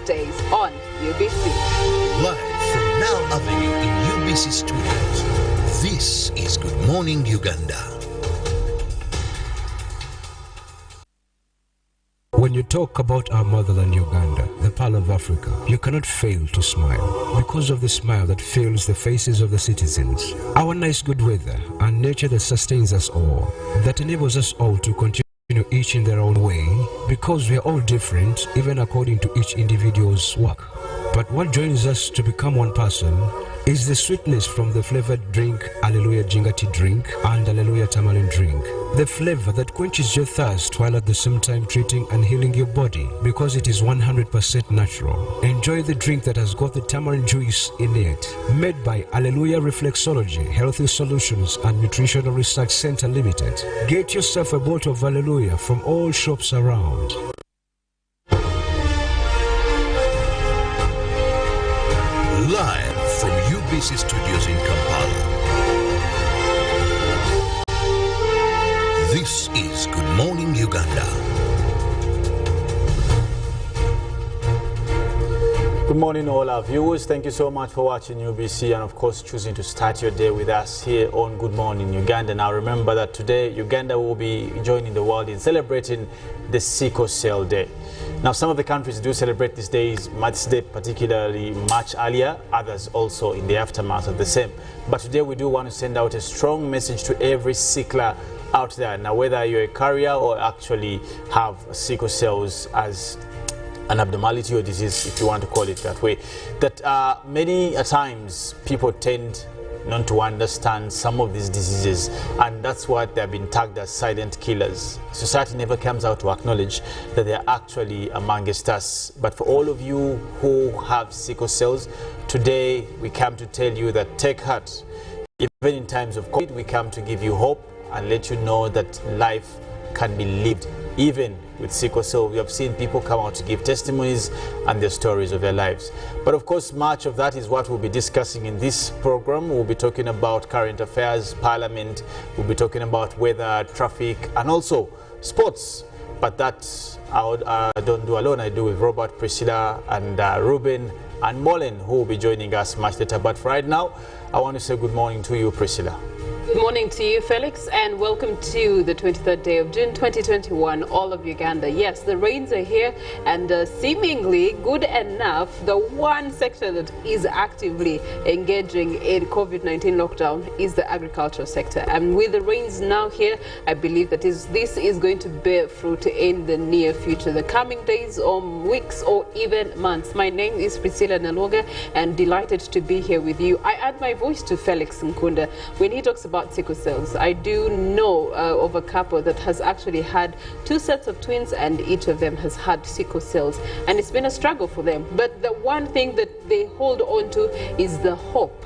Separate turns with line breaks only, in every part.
weekdays on UBC.
Live from Now Avenue in UBC Studios, this is Good Morning Uganda.
When you talk about our motherland Uganda, the Pearl of Africa, you cannot fail to smile because of the smile that fills the faces of the citizens. Our nice good weather and nature that sustains us all, that enables us all to continue each in their own way, because we are all different even according to each individual's work. But what joins us to become one person is the sweetness from the flavored drink Alleluia Jingati drink and Alleluia Tamarind drink. The flavor that quenches your thirst while at the same time treating and healing your body because it is 100% natural. Enjoy the drink that has got the tamarind juice in it. Made by Alleluia Reflexology, Healthy Solutions and Nutritional Research Center Limited. Get yourself a bottle of Alleluia from all shops around.
Live from UBC Studios in Kampala, this is Good Morning Uganda.
Good morning all our viewers. Thank you so much for watching UBC and of course choosing to start your day with us here on Good Morning Uganda. Now remember that today Uganda will be joining the world in celebrating the Sickle Cell Day. Now some of the countries do celebrate these days, Mother's Day particularly much earlier, others also in the aftermath of the same. But today we do want to send out a strong message to every sickler out there. Now whether you're a carrier or actually have sickle cells as an abnormality or disease, if you want to call it that way, that many times people tend not to understand some of these diseases, and that's what they've been tagged as silent killers. Society never comes out to acknowledge that they're actually amongst us. But for all of you who have sickle cells, today we come to tell you that take heart. Even in times of COVID, we come to give you hope and let you know that life can be lived even with sickle cell. We have seen people come out to give testimonies and their stories of their lives. But of course, much of that is what we'll be discussing in this program. We'll be talking about current affairs, parliament, we'll be talking about weather, traffic, and also sports. But that I don't do alone. I do with Robert, Priscilla, and Ruben and Molen, who will be joining us much later. But for right now, I want to say good morning to you, Priscilla.
Good morning to you, Felix, and welcome to the 23rd day of June 2021, all of Uganda. Yes, the rains are here and seemingly good enough. The one sector that is actively engaging in COVID-19 lockdown is the agricultural sector. And with the rains now here, I believe that this is going to bear fruit in the near future, the coming days or weeks or even months. My name is Priscilla Nalwoga and delighted to be here with you. I add my voice to Felix Nkunda when he talks about sickle cells. I do know of a couple that has actually had 2 sets of twins and each of them has had sickle cells, and it's been a struggle for them. But the one thing that they hold on to is the hope.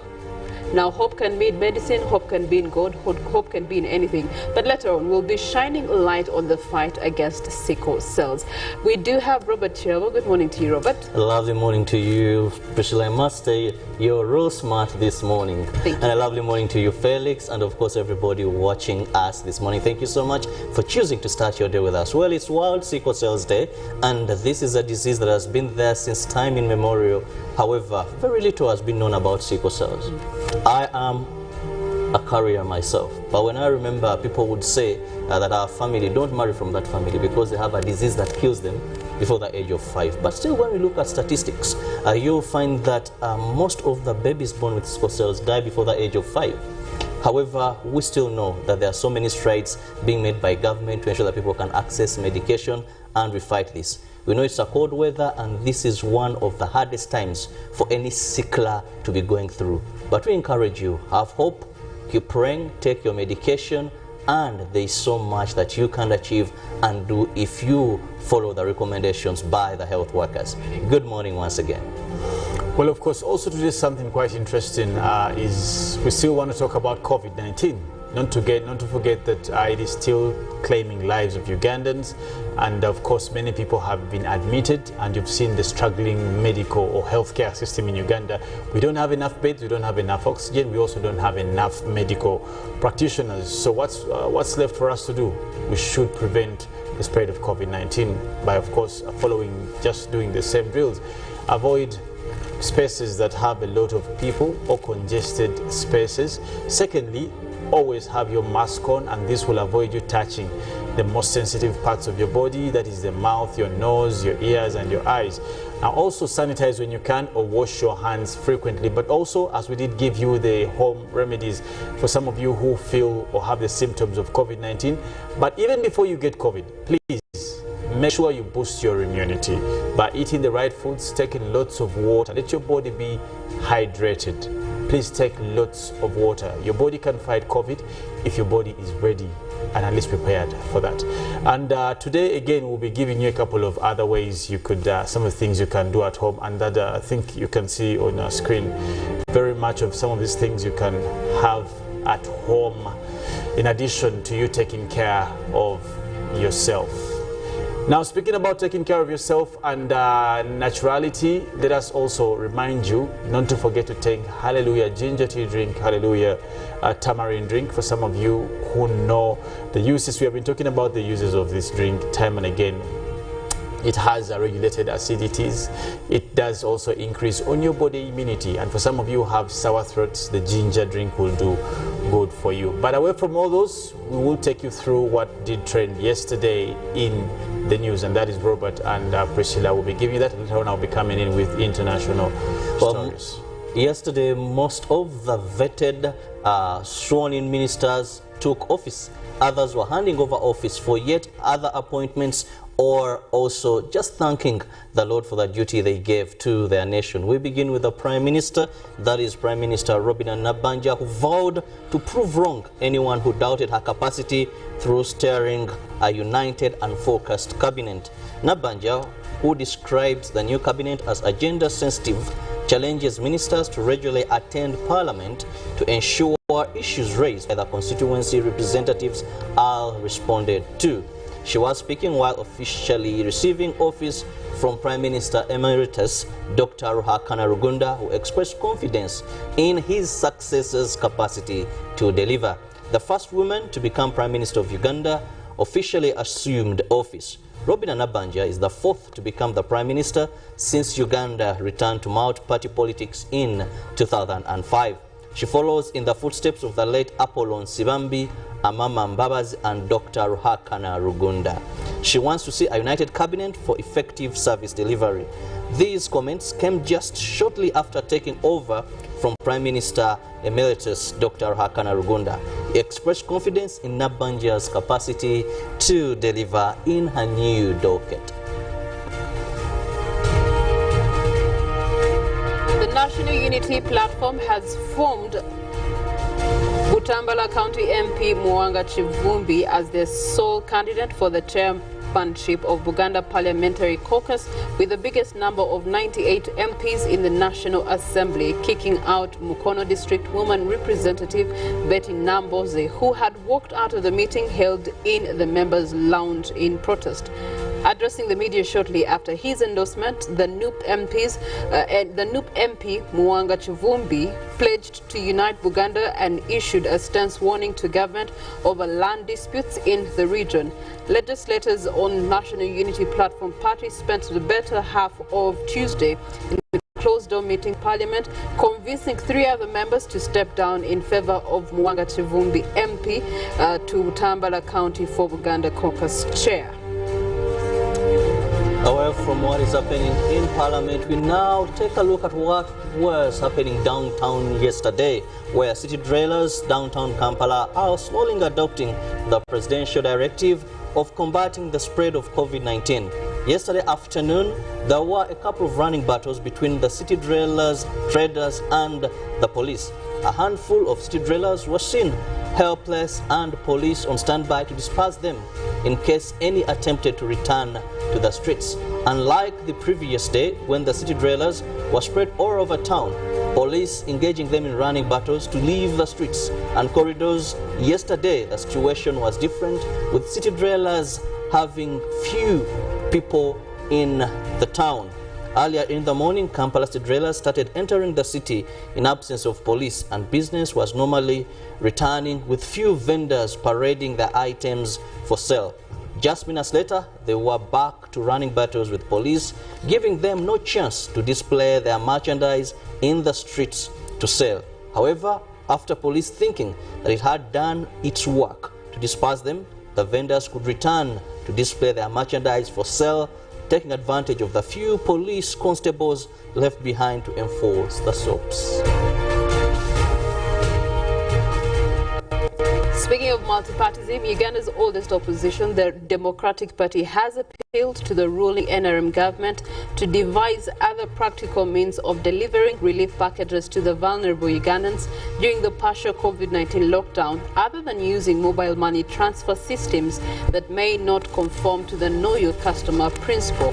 Now, hope can be in medicine, hope can be in God, hope can be in anything. But later on, we'll be shining light on the fight against sickle cells. We do have Robert Kirabo. Good morning to you, Robert.
A lovely morning to you, Priscilla. I must say, you're real smart this morning.
Thank you.
And a lovely morning to you, Felix, and of course, everybody watching us this morning. Thank you so much for choosing to start your day with us. Well, it's World Sickle Cells Day, and this is a disease that has been there since time immemorial. However, very little has been known about sickle cells. I am a carrier myself, but when I remember, people would say that our family don't marry from that family because they have a disease that kills them before the age of 5. But still, when we look at statistics, you'll find that most of the babies born with sickle cells die before the age of 5. However, we still know that there are so many strides being made by government to ensure that people can access medication, and we fight this. We know it's a cold weather, and this is one of the hardest times for any sickler to be going through. But we encourage you, have hope, keep praying, take your medication, and there is so much that you can achieve and do if you follow the recommendations by the health workers. Good morning once again.
Well, of course, also today something quite interesting is we still want to talk about COVID-19. Not to forget that it is still claiming lives of Ugandans, and of course many people have been admitted, and you've seen the struggling medical or healthcare system in Uganda. We don't have enough beds, we don't have enough oxygen, we also don't have enough medical practitioners. So what's left for us to do? We should prevent the spread of COVID-19 by, of course, just doing the same drills. Avoid spaces that have a lot of people or congested spaces. Secondly, always have your mask on, and this will avoid you touching the most sensitive parts of your body, that is the mouth, your nose, your ears and your eyes. Now also sanitize when you can, or wash your hands frequently. But also, as we did give you the home remedies for some of you who feel or have the symptoms of COVID-19, but even before you get COVID, please make sure you boost your immunity by eating the right foods, taking lots of water. Let your body be hydrated. Please take lots of water. Your body can fight COVID if your body is ready and at least prepared for that. And today again we'll be giving you a couple of other ways you could, some of the things you can do at home, and that I think you can see on our screen. Very much of some of these things you can have at home in addition to you taking care of yourself. Now, speaking about taking care of yourself and naturality, let us also remind you not to forget to take Hallelujah ginger tea drink, Hallelujah tamarind drink. For some of you who know the uses, we have been talking about the uses of this drink time and again. It has regulated acidities. It does also increase on your body immunity. And for some of you who have sour throats, the ginger drink will do good for you. But away from all those, we will take you through what did trend yesterday in the news, and that is Robert and Priscilla will be giving you that. Later on, I'll be coming in with international stories.
Yesterday, most of the vetted sworn-in ministers took office. Others were handing over office for yet other appointments, or also just thanking the Lord for the duty they gave to their nation. We begin with the Prime Minister, that is Prime Minister Robina Nabbanja, who vowed to prove wrong anyone who doubted her capacity through steering a united and focused cabinet. Nabbanja, who described the new cabinet as agenda sensitive, challenges ministers to regularly attend Parliament to ensure issues raised by the constituency representatives are responded to. She was speaking while officially receiving office from Prime Minister Emeritus Dr. Ruhakana Rugunda, who expressed confidence in his successor's capacity to deliver. The first woman to become Prime Minister of Uganda officially assumed office. Robina Nabbanja is the fourth to become the Prime Minister since Uganda returned to multi-party politics in 2005. She follows in the footsteps of the late Apollon Sibambi, Amama Mbabazi and Dr. Ruhakana Rugunda. She wants to see a united cabinet for effective service delivery. These comments came just shortly after taking over from Prime Minister Emeritus Dr. Ruhakana Rugunda. He expressed confidence in Nabbanja's capacity to deliver in her new docket.
The National Unity Platform has formed Butambala County MP Mwanga Chivumbi as their sole candidate for the chairmanship of Buganda Parliamentary Caucus, with the biggest number of 98 MPs in the National Assembly, kicking out Mukono District Woman Representative Betty Namboze, who had walked out of the meeting held in the members' lounge in protest. Addressing the media shortly after his endorsement, the NUP MP Mwanga Chivumbi pledged to unite Buganda and issued a stance warning to government over land disputes in the region. Legislators on National Unity Platform Party spent the better half of Tuesday in the closed-door meeting Parliament, convincing three other members to step down in favor of Mwanga Chivumbi MP to Butambala County for Buganda Caucus Chair.
Away from what is happening in Parliament, we now take a look at what was happening downtown yesterday, where city dwellers downtown Kampala are slowly adopting the presidential directive of combating the spread of COVID-19. Yesterday afternoon, there were a couple of running battles between the city dwellers, traders and the police. A handful of city dwellers were seen helpless and police on standby to disperse them in case any attempted to return to the streets. Unlike the previous day when the city dwellers were spread all over town, police engaging them in running battles to leave the streets and corridors. Yesterday the situation was different, with city dwellers having few people in the town. Earlier in the morning, Kampala city dwellers started entering the city in absence of police, and business was normally returning with few vendors parading their items for sale. Just minutes later, they were back to running battles with police, giving them no chance to display their merchandise in the streets to sell. However, after police thinking that it had done its work to disperse them, the vendors could return to display their merchandise for sale, taking advantage of the few police constables left behind to enforce the SOPs.
Speaking of multipartyism, Uganda's oldest opposition, the Democratic Party, has appealed to the ruling NRM government to devise other practical means of delivering relief packages to the vulnerable Ugandans during the partial COVID-19 lockdown, other than using mobile money transfer systems that may not conform to the Know Your Customer principle.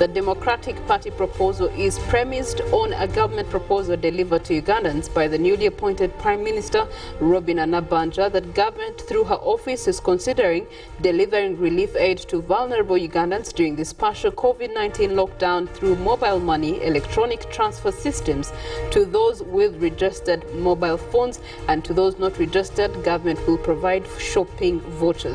The Democratic Party proposal is premised on a government proposal delivered to Ugandans by the newly appointed Prime Minister, Robin Anabanja, that government through her office is considering delivering relief aid to vulnerable Ugandans during this partial COVID-19 lockdown through mobile money electronic transfer systems. To those with registered mobile phones and to those not registered, government will provide shopping vouchers.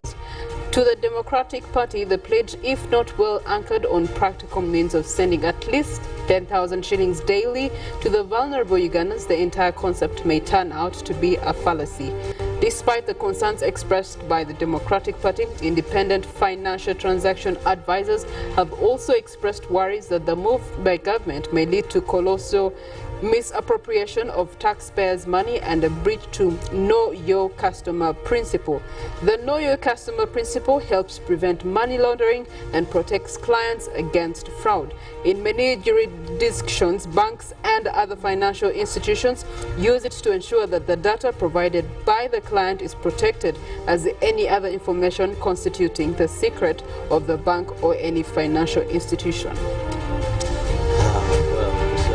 To the Democratic Party, the pledge, if not well anchored on practical means of sending at least 10,000 shillings daily to the vulnerable Ugandans, the entire concept may turn out to be a fallacy. Despite the concerns expressed by the Democratic Party, independent financial transaction advisors have also expressed worries that the move by government may lead to colossal misappropriation of taxpayers' money and a breach to Know Your Customer principle. The Know Your Customer principle helps prevent money laundering and protects clients against fraud. In many jurisdictions, banks and other financial institutions use it to ensure that the data provided by the client is protected as any other information constituting the secret of the bank or any financial institution.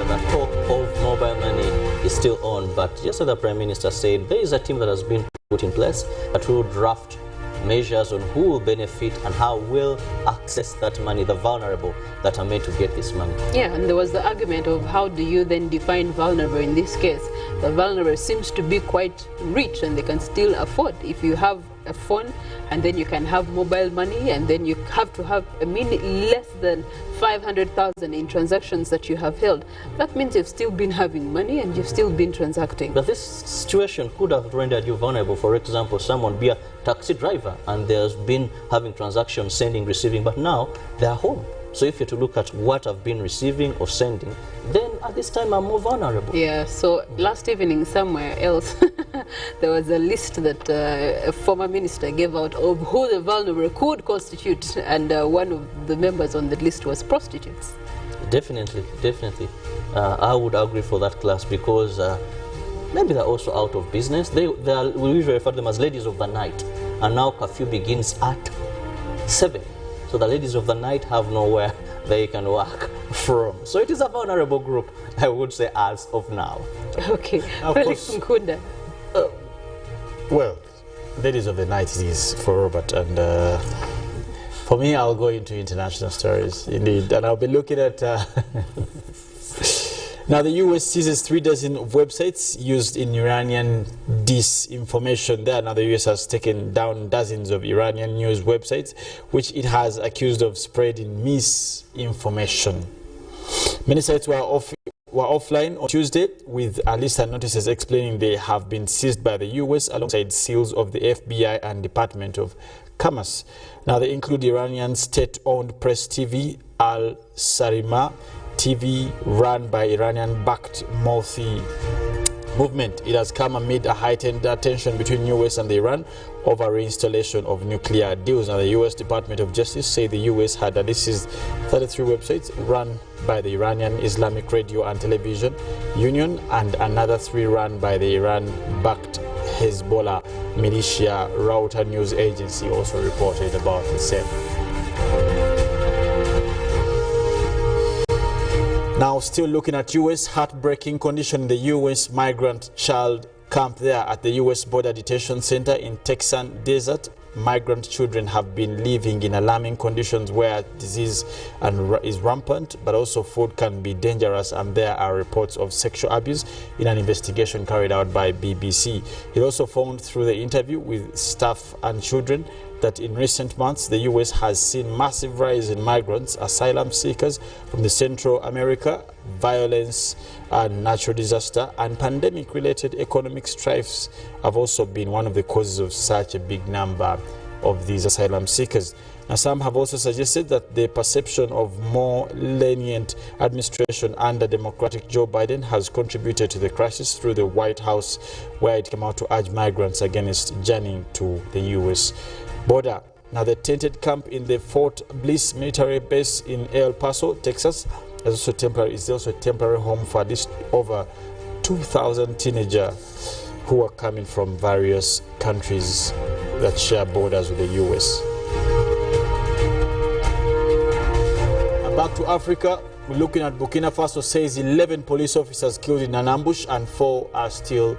The talk of mobile money is still on, but just as the Prime Minister said, there is a team that has been put in place that will draft measures on who will benefit and how will access that money, the vulnerable that are made to get this money.
Yeah, and there was the argument of how do you then define vulnerable in this case. The vulnerable seems to be quite rich and they can still afford. If you have a phone and then you can have mobile money and then you have to have a less than 500,000 in transactions that you have held, that means you've still been having money and you've still been transacting.
But this situation could have rendered you vulnerable. For example, someone be a taxi driver and there's been having transactions, sending, receiving, but now they're home. So if you're to look at what I've been receiving or sending, then at this time I'm more vulnerable.
Yeah, so last evening somewhere else, there was a list that a former minister gave out of who the vulnerable could constitute, and one of the members on the list was prostitutes.
Definitely, definitely. I would agree for that class because maybe they're also out of business. We usually refer to them as ladies of the night, and now curfew begins at 7. So the ladies of the night have nowhere they can work from. So it is a vulnerable group, I would say, as of now.
Okay, Felix Nkunda.
Well, ladies of the night is for Robert, and for me, I'll go into international stories, indeed, and I'll be looking at... Now, the U.S. seizes 3 dozen websites used in Iranian disinformation there. Now, the U.S. has taken down dozens of Iranian news websites, which it has accused of spreading misinformation. Many sites were offline on Tuesday, with a list and notices explaining they have been seized by the U.S. alongside seals of the FBI and Department of Commerce. Now, they include Iranian state-owned press TV, Al Sarima TV, run by Iranian-backed Multi movement. It has come amid a heightened tension between U.S. and Iran over reinstallation of nuclear deals. Now, the U.S. Department of Justice say the U.S. had this is 33 websites run by the Iranian Islamic Radio and Television Union, and another 3 run by the Iran-backed Hezbollah militia. Router News Agency also reported about the same. Now, still looking at U.S. heartbreaking condition in the U.S. migrant child camp there at the U.S. Border Detention Center in Texan Desert. Migrant children have been living in alarming conditions where disease is rampant, but also food can be dangerous, and there are reports of sexual abuse in an investigation carried out by BBC. It also found through the interview with staff and children that in recent months, the U.S. has seen massive rise in migrants, asylum seekers from the Central America, violence and natural disaster, and pandemic-related economic strifes have also been one of the causes of such a big number of these asylum seekers. Now, some have also suggested that the perception of more lenient administration under Democratic Joe Biden has contributed to the crisis through the White House, where it came out to urge migrants against journeying to the U.S. border. Now, the tented camp in the Fort Bliss military base in El Paso, Texas, is also a temporary home for at least over 2,000 teenagers who are coming from various countries that share borders with the U.S. Back to Africa, we're looking at Burkina Faso says 11 police officers killed in an ambush and 4 are still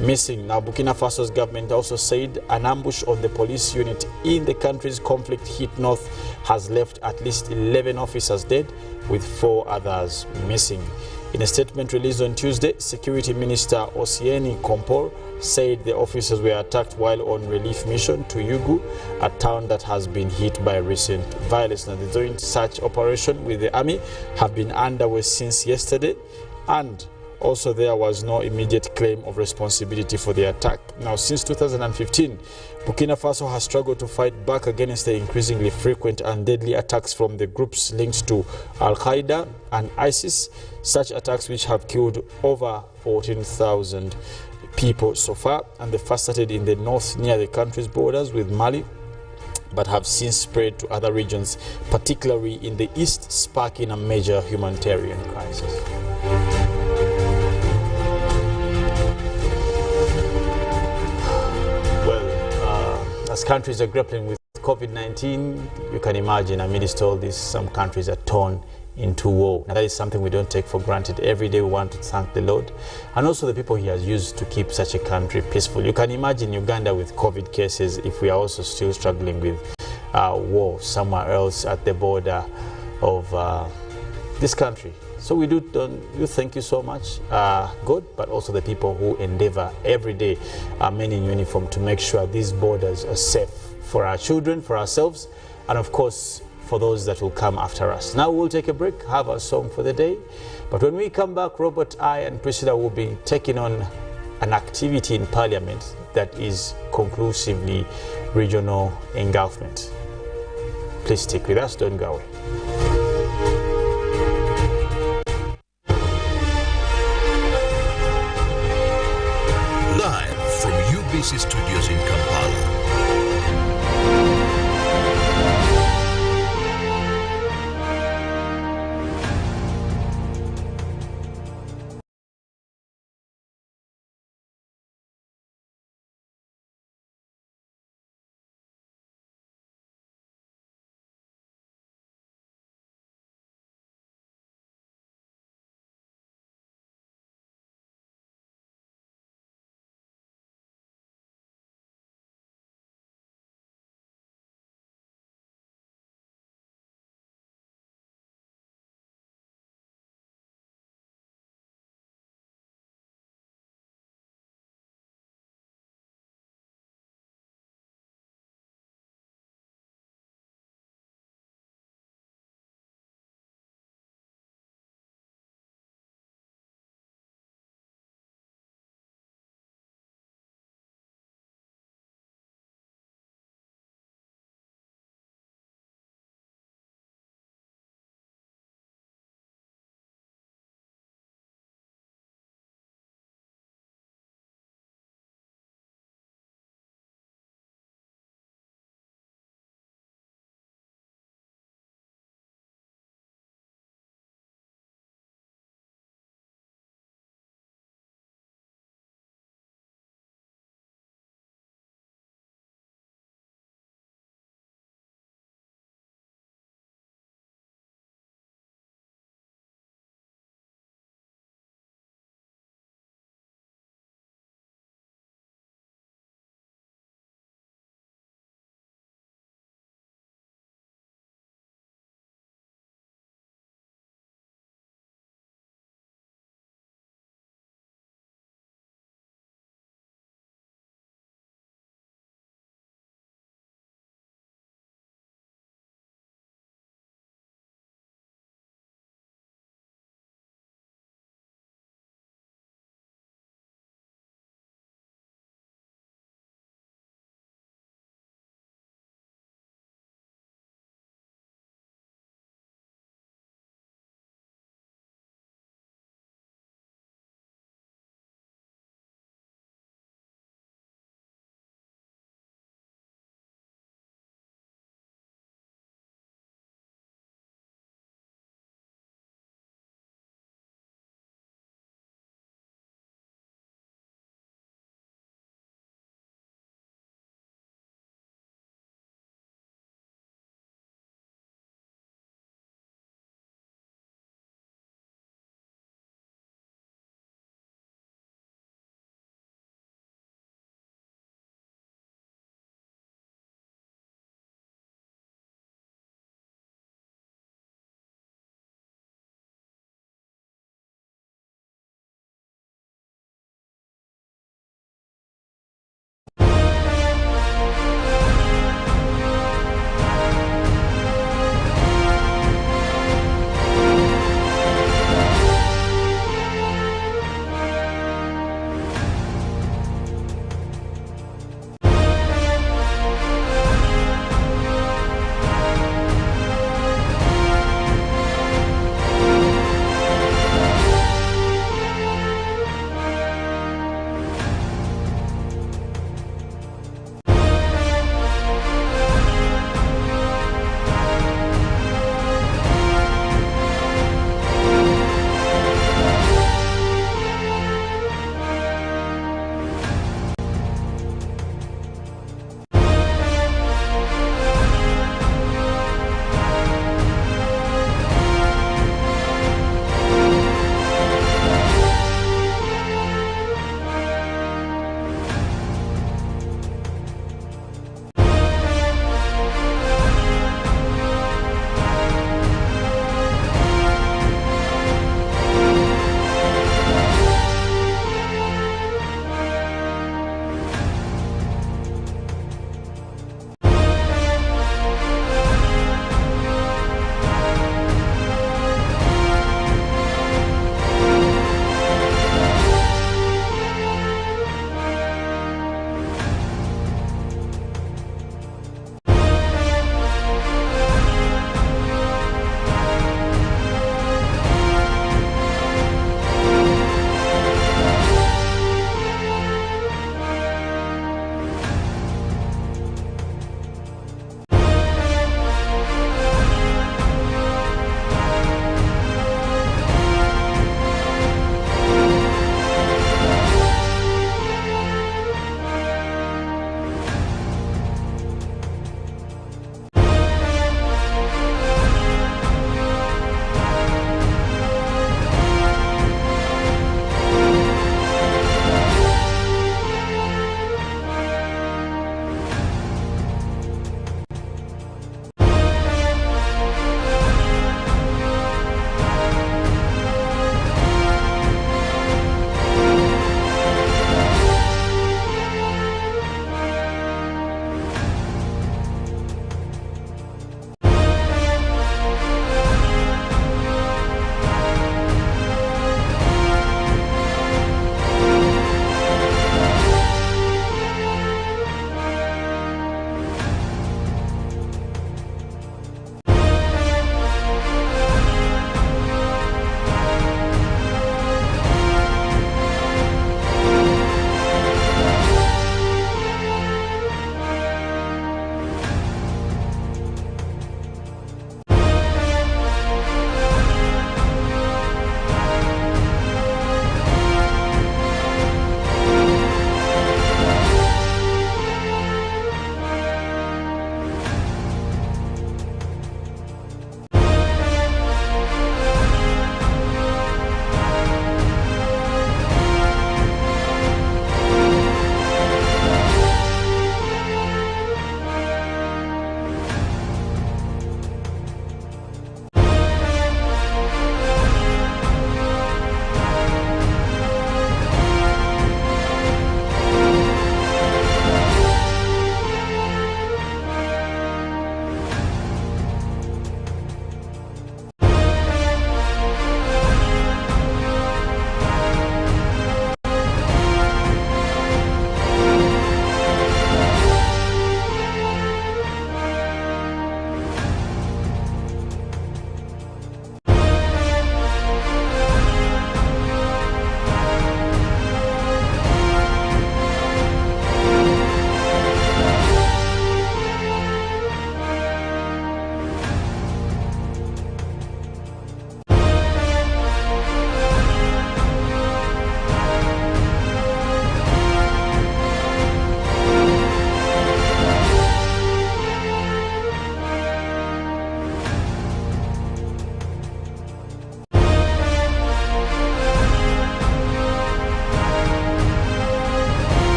missing. Now, Burkina Faso's government also said an ambush on the police unit in the country's conflict-hit north has left at least 11 officers dead, with 4 others missing. In a statement released on Tuesday, Security Minister Osieni Kompor said the officers were attacked while on relief mission to Yugu, a town that has been hit by recent violence. Now, the joint search operation with the army have been underway since yesterday, and also there was no immediate claim of responsibility for the attack. Now, since 2015, Burkina Faso has struggled to fight back against the increasingly frequent and deadly attacks from the groups linked to Al-Qaeda and ISIS, such attacks which have killed over 14,000 people so far, and the first started in the north near the country's borders with Mali, but have since spread to other regions, particularly in the east, sparking a major humanitarian crisis. As countries are grappling with COVID-19, you can imagine, amidst all this, some countries are torn into war. Now, that is something we don't take for granted. Every day we want to thank the Lord and also the people He has used to keep such a country peaceful. You can imagine Uganda with COVID cases if we are also still struggling with war somewhere else at the border of this country. So we do thank you so much, God, but also the people who endeavor every day, men in uniform, to make sure these borders are safe for our children, for ourselves, and of course, for those that will come after us. Now we'll take a break, have a song for the day. But when we come back, Robert, I, and Priscilla will be taking on an activity in Parliament that is conclusively regional engulfment. Please stick with us, don't go away.
UBC Studios in Kampala.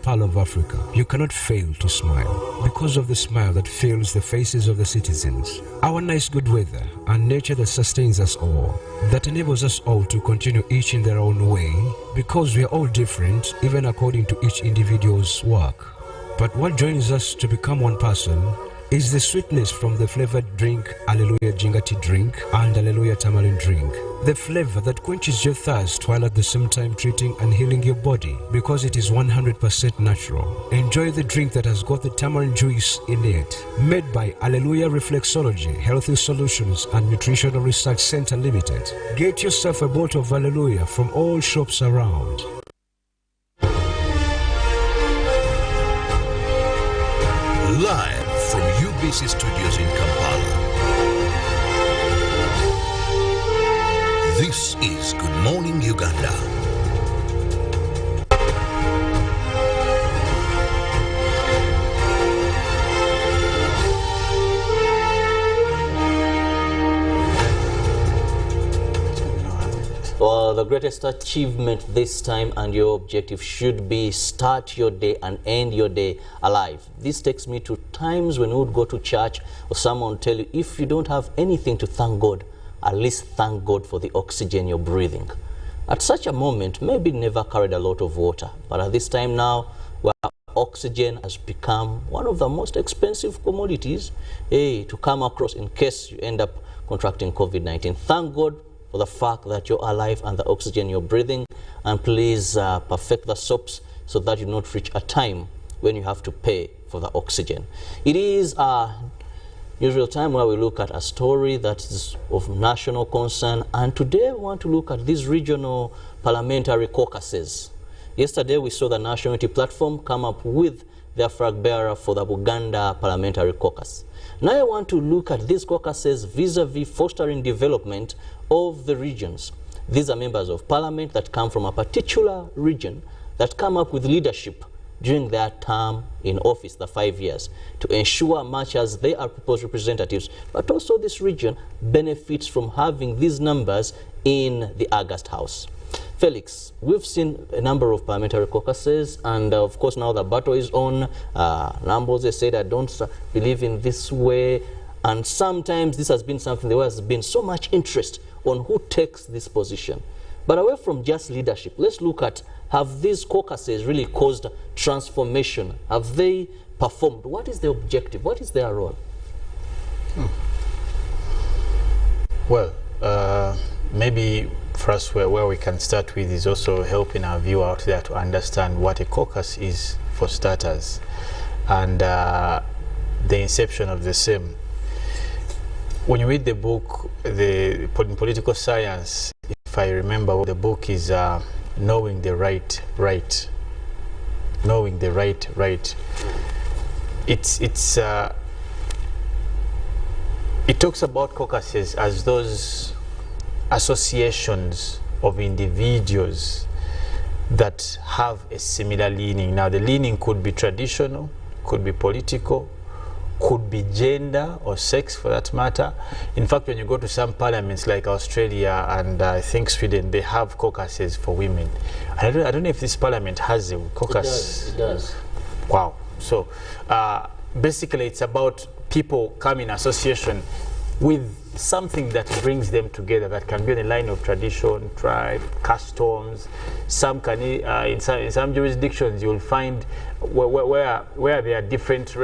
Pearl of Africa, you cannot fail to smile because of the smile that fills the faces of the citizens. Our nice good weather and nature that sustains us all, that enables us all to continue each in their own way, because we are all different, even according to each individual's work. But what joins us to become one person is the sweetness from the flavored drink Hallelujah Jingati drink and Hallelujah Tamarind drink. The flavor that quenches your thirst while at the same time treating and healing your body because it is 100% natural. Enjoy the drink that has got the tamarind juice in it. Made by Hallelujah Reflexology, Healthy Solutions and Nutritional Research Center Limited. Get yourself a bottle of Hallelujah from all shops around.
Live from UBC Studios in Kampala. This is Good Morning Uganda.
Well, the greatest achievement this time and your objective should be start your day and end your day alive. This takes me to times when we would go to church or someone tell you, if you don't have anything to thank God, at least thank God for the oxygen you're breathing. At such a moment, maybe never carried a lot of water, but at this time now, where oxygen has become one of the most expensive commodities to come across in case you end up contracting COVID-19. Thank God for the fact that you're alive and the oxygen you're breathing, and please perfect the soaps so that you not reach a time when you have to pay for the oxygen. It is a usual time where we look at a story that is of national concern, and today we want to look at these regional parliamentary caucuses. Yesterday we saw the National Unity Platform come up with their flag bearer for the Uganda Parliamentary Caucus. Now I want to look at these caucuses vis-a-vis fostering development of the regions. These are members of parliament that come from a particular region that come up with leadership during their term in office, the 5 years, to ensure much as they are proposed representatives, but also this region benefits from having these numbers in the August House. Felix, we've seen a number of parliamentary caucuses, and of course now the battle is on. Namboze said, I don't believe in this way, and sometimes this has been something, there has been so much interest on who takes this position. But away from just leadership, let's look at, have these caucuses really caused transformation? Have they performed? What is the objective? What is their role?
Well, maybe for us where we can start with is also helping our viewer out there to understand what a caucus is for starters, and the inception of the same. When you read the book, the political science, if I remember, the book is Knowing the Right. Knowing the Right. It talks about caucuses as those associations of individuals that have a similar leaning. Now the leaning could be traditional, could be political, could be gender or sex for that matter. In fact, when you go to some parliaments like Australia and I think Sweden, they have caucuses for women. I don't know if this parliament has a caucus.
It does.
Wow. So basically it's about people coming in association with something that brings them together, that can be on the line of tradition, tribe, customs. Some can, in some jurisdictions you'll find where there are different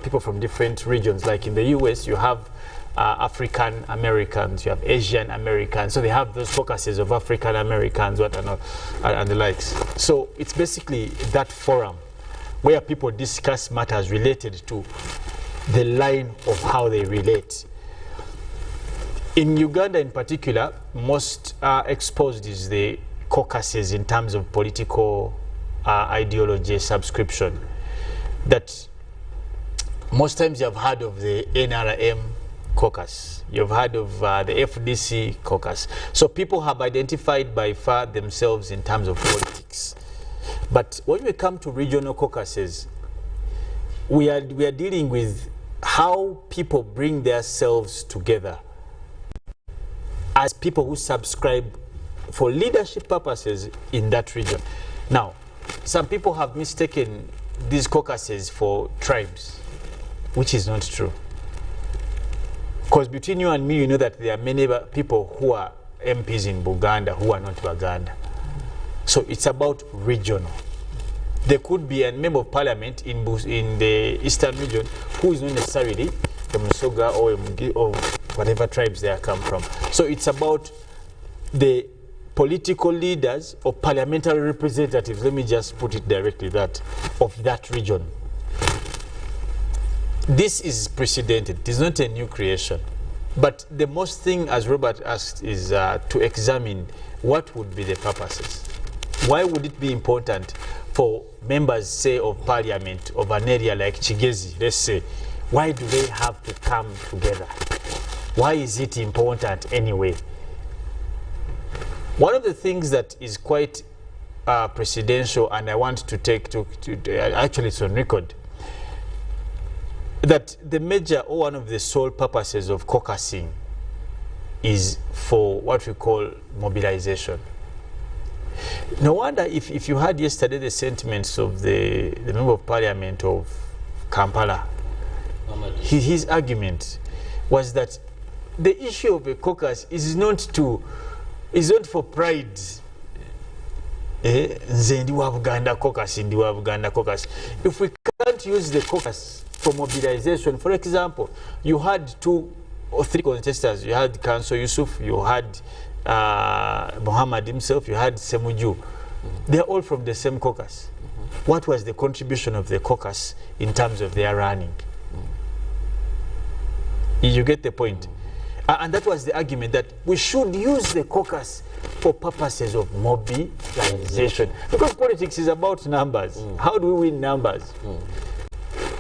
people from different regions. Like in the US, you have African Americans, you have Asian Americans, so they have those caucuses of African Americans, what and the likes. So it's basically that forum where people discuss matters related to the line of how they relate. In Uganda in particular, most exposed is the caucuses in terms of political ideology subscription. That most times you have heard of the NRM caucus, you've heard of the FDC caucus. So people have identified by far themselves in terms of politics. But when we come to regional caucuses, we are dealing with how people bring themselves together as people who subscribe for leadership purposes in that region. Now, some people have mistaken these caucuses for tribes, which is not true. Because between you and me, you know that there are many people who are MPs in Buganda who are not Baganda. So it's about regional. There could be a member of parliament in the eastern region who is not necessarily the Musoga or whatever tribes they come from. So it's about the political leaders or parliamentary representatives, let me just put it directly, that of that region. This is precedented. It is not a new creation. But the most thing, as Robert asked, is to examine what would be the purposes. Why would it be important for members, say, of parliament of an area like Chigezi, let's say, why do they have to come together? Why is it important anyway? One of the things that is quite precedential, and I want to take actually it's on record, that the major or one of the sole purposes of caucusing is for what we call mobilization. No wonder if you had yesterday the sentiments of the member of parliament of Kampala, his argument was that the issue of a caucus is not for pride. Ndiwa Uganda caucus, Ndiwa Uganda caucus. If we can't use the caucus for mobilization, for example, you had 2 or 3 contestants. You had Kanso Yusuf, you had Muhammad himself, you had Semuju. They're all from the same caucus. What was the contribution of the caucus in terms of their running? You get the point? And that was the argument, that we should use the caucus for purposes of mobilization. Because politics is about numbers. How do we win numbers?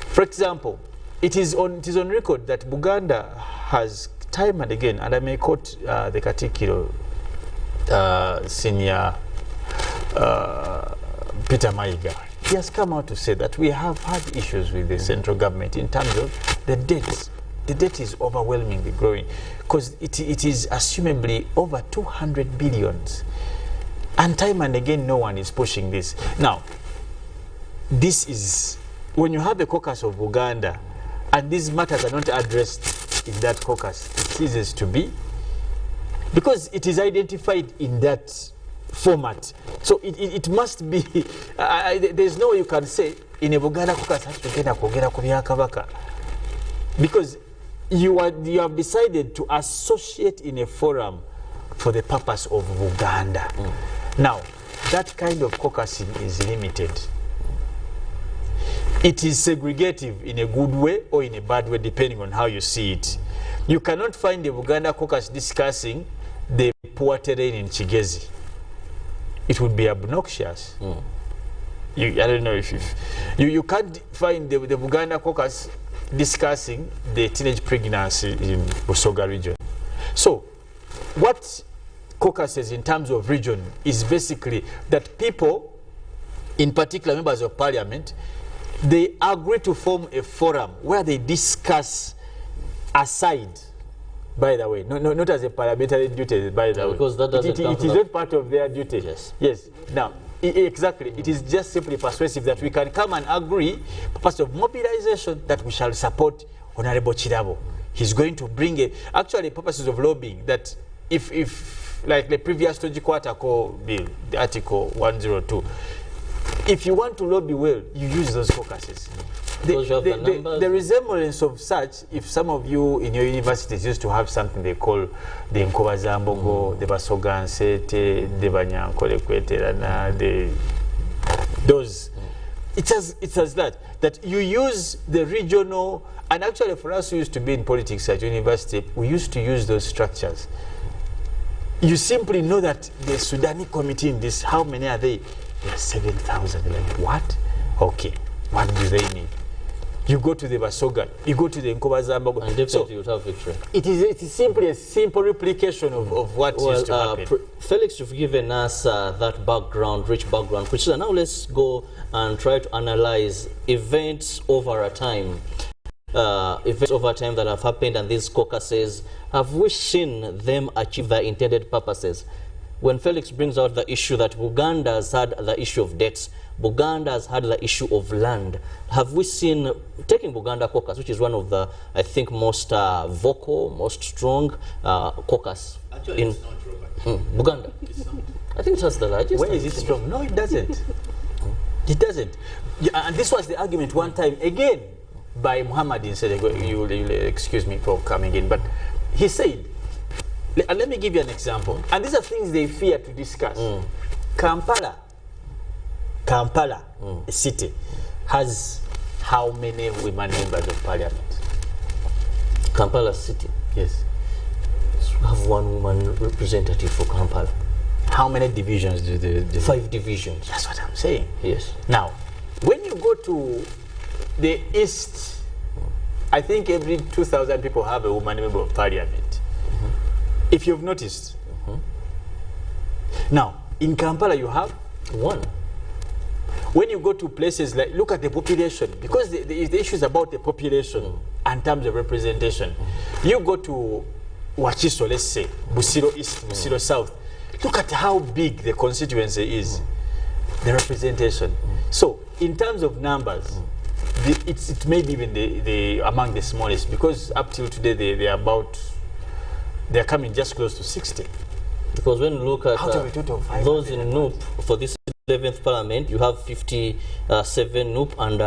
For example, it is on record that Buganda has time and again, and I may quote the Katikiro senior Peter Mayiga. He has come out to say that we have had issues with the central government in terms of the debts. The debt is overwhelmingly growing because it is assumably over 200 billions. And time and again, no one is pushing this. Now, this is, when you have a caucus of Uganda and these matters are not addressed in that caucus, it ceases to be, because it is identified in that format. So it must be, there's no way you can say, in a Buganda caucus, because you have decided to associate in a forum for the purpose of Uganda. Now, that kind of caucusing is limited. It is segregative in a good way or in a bad way, depending on how you see it. You cannot find the Uganda caucus discussing the poor terrain in Chigezi. It would be obnoxious. I don't know if you can't find the Uganda caucus discussing the teenage pregnancy in Busoga region. So, what caucuses in terms of region is basically that people, in particular members of parliament, they agree to form a forum where they discuss aside, by the way, not as a parliamentary duty, by the way.
Because that doesn't
it is not part of their duty.
Yes.
Yes. Now, exactly. It is just simply persuasive that we can come and agree, purpose of mobilization, that we shall support Honorable Kirabo. He's going to bring actually purposes of lobbying, that if like the previous 20 quarter call bill, the article 102, if you want to lobby well, you use those caucuses. The resemblance of such, if some of you in your universities used to have something they call the Nkobazambogo, the Basogansete, the Banyankolekweterana, those, it's as that you use the regional, and actually for us who used to be in politics at university, we used to use those structures. You simply know that the Sudani committee in this, how many are they? There are 7,000. Like, what? Okay, what do they need? You go to the Basoga, you go to the Nkobazambogo.
And definitely you would have victory.
It is simply a simple replication of what used to happen.
Felix, you've given us that background, rich background. Priscilla, now let's go and try to analyze events over time. That have happened, and these caucuses, have we seen them achieve their intended purposes? when Felix brings out the issue that Uganda has had the issue of debts, Buganda has had the issue of land. Have we seen, taking Buganda caucus, which is one of the, I think, most vocal, most strong caucus
Actually,
in
it's not, Robert.
Buganda?
It's not.
I think it has the largest.
Where is it strong? No, it doesn't. It doesn't. Yeah, and this was the argument one time, again, by Muhammad Nsele. You'll excuse me for coming in, but he said, let me give you an example. And these are things they fear to discuss. Kampala, a city, has how many women members of parliament?
Kampala city.
Yes.
So we have one woman representative for Kampala.
How many divisions do they?
5 divisions.
That's what I'm saying.
Yes.
Now, when you go to the east, I think every 2,000 people have a woman member of parliament. If you've noticed. Now, in Kampala you have
1.
When you go to places like, look at the population, because the issue is about the population and terms of representation. You go to Wachiso, let's say, Busiro East, Busiro South. Look at how big the constituency is, the representation. So, in terms of numbers, it may be even among the smallest, because up till today they're coming just close to 60.
Because when you look at
Out of a total of 500.
those in NUP for this 11th parliament, you have 57 NUP and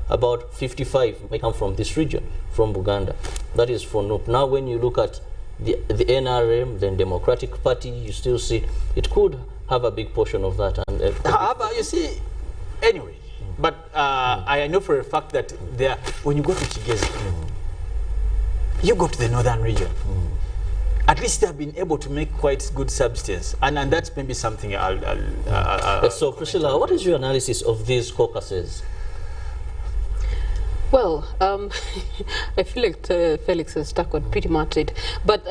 about 55 may come from this region, from Uganda. That is for NUP. Now when you look at the NRM, then Democratic Party, you still see it could have a big portion of that. And
However, you see, anyway, but I know for a fact that when you go to Kigezi, you go to the northern region. At least they've been able to make quite good substance, and that's maybe something I'll
so, Priscilla, what is your analysis of these caucuses?
Well, I feel like Felix has tackled pretty much it. But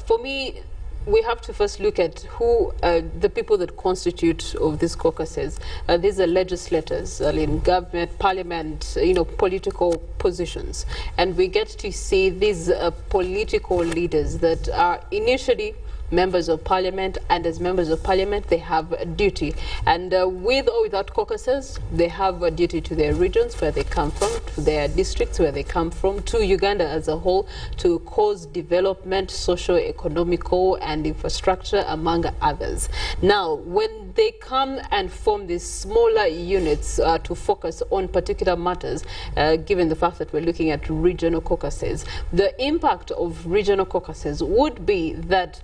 for me, we have to first look at who the people that constitute of these caucuses. These are legislators in government, parliament, political positions. And we get to see these political leaders that are initially members of parliament, and as members of parliament they have a duty, and with or without caucuses they have a duty to their regions where they come from, to their districts where they come from, to Uganda as a whole, to cause development, socio-economical and infrastructure, among others. Now when they come and form these smaller units to focus on particular matters, given the fact that we're looking at regional caucuses, the impact of regional caucuses would be that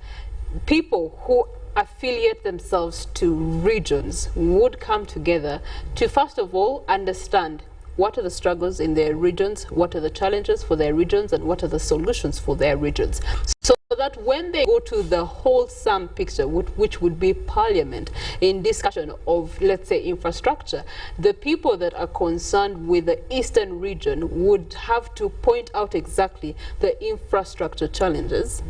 people who affiliate themselves to regions would come together to, first of all, understand what are the struggles in their regions, what are the challenges for their regions, and what are the solutions for their regions. So that when they go to the wholesome picture, which would be parliament, in discussion of, let's say, infrastructure, the people that are concerned with the eastern region would have to point out exactly the infrastructure challenges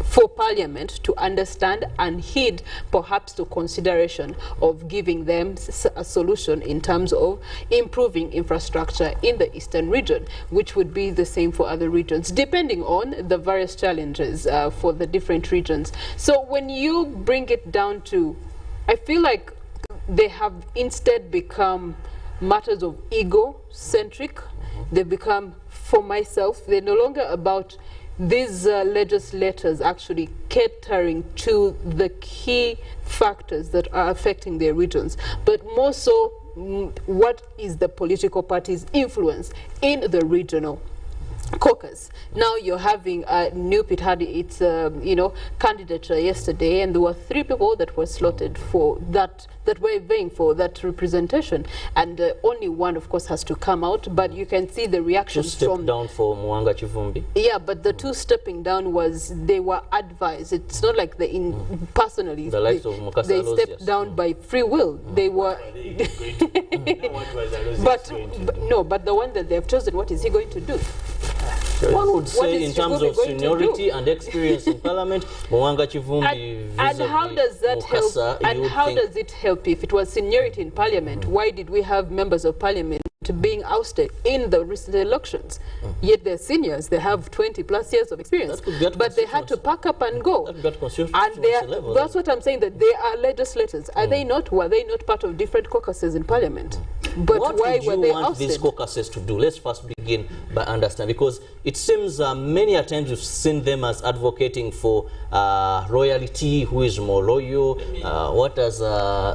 for parliament to understand and heed, perhaps to consideration of giving them a solution in terms of improving infrastructure in the eastern region, which would be the same for other regions, depending on the various challenges for the different regions. So when you bring it down to, I feel like they have instead become matters of ego-centric. They become, for myself, they're no longer about these legislators actually catering to the key factors that are affecting their regions, but more so what is the political party's influence in the regional caucus. Now you're having NUP, it had its candidature yesterday, and there were 3 people that were slotted for that were vying for that representation, and only one, of course, has to come out. But you can see the reactions from
down for Mwanga Chivumbi.
Yeah, but the 2 stepping down was they were advised. It's not like personally
the likes of Mukasa
they
Alozias.
stepped down by free will. They were but the one that they've chosen, what is he going to do?
One would say in terms of seniority and experience in parliament, Mwanga Chivumbi
and how does that
Mukasa,
help? And how does it help if it was seniority in parliament? Why did we have members of parliament parliament being ousted in the recent elections. Yet they're seniors, they have 20 plus years of experience, but they had to pack up and go. And that's what I'm saying, that they are legislators. Are they not? Were they not part of different caucuses in parliament? But
what
why
were
they
want these caucuses to do? Let's first begin by understanding, because it seems many a times we've seen them as advocating for royalty, who is more loyal, what does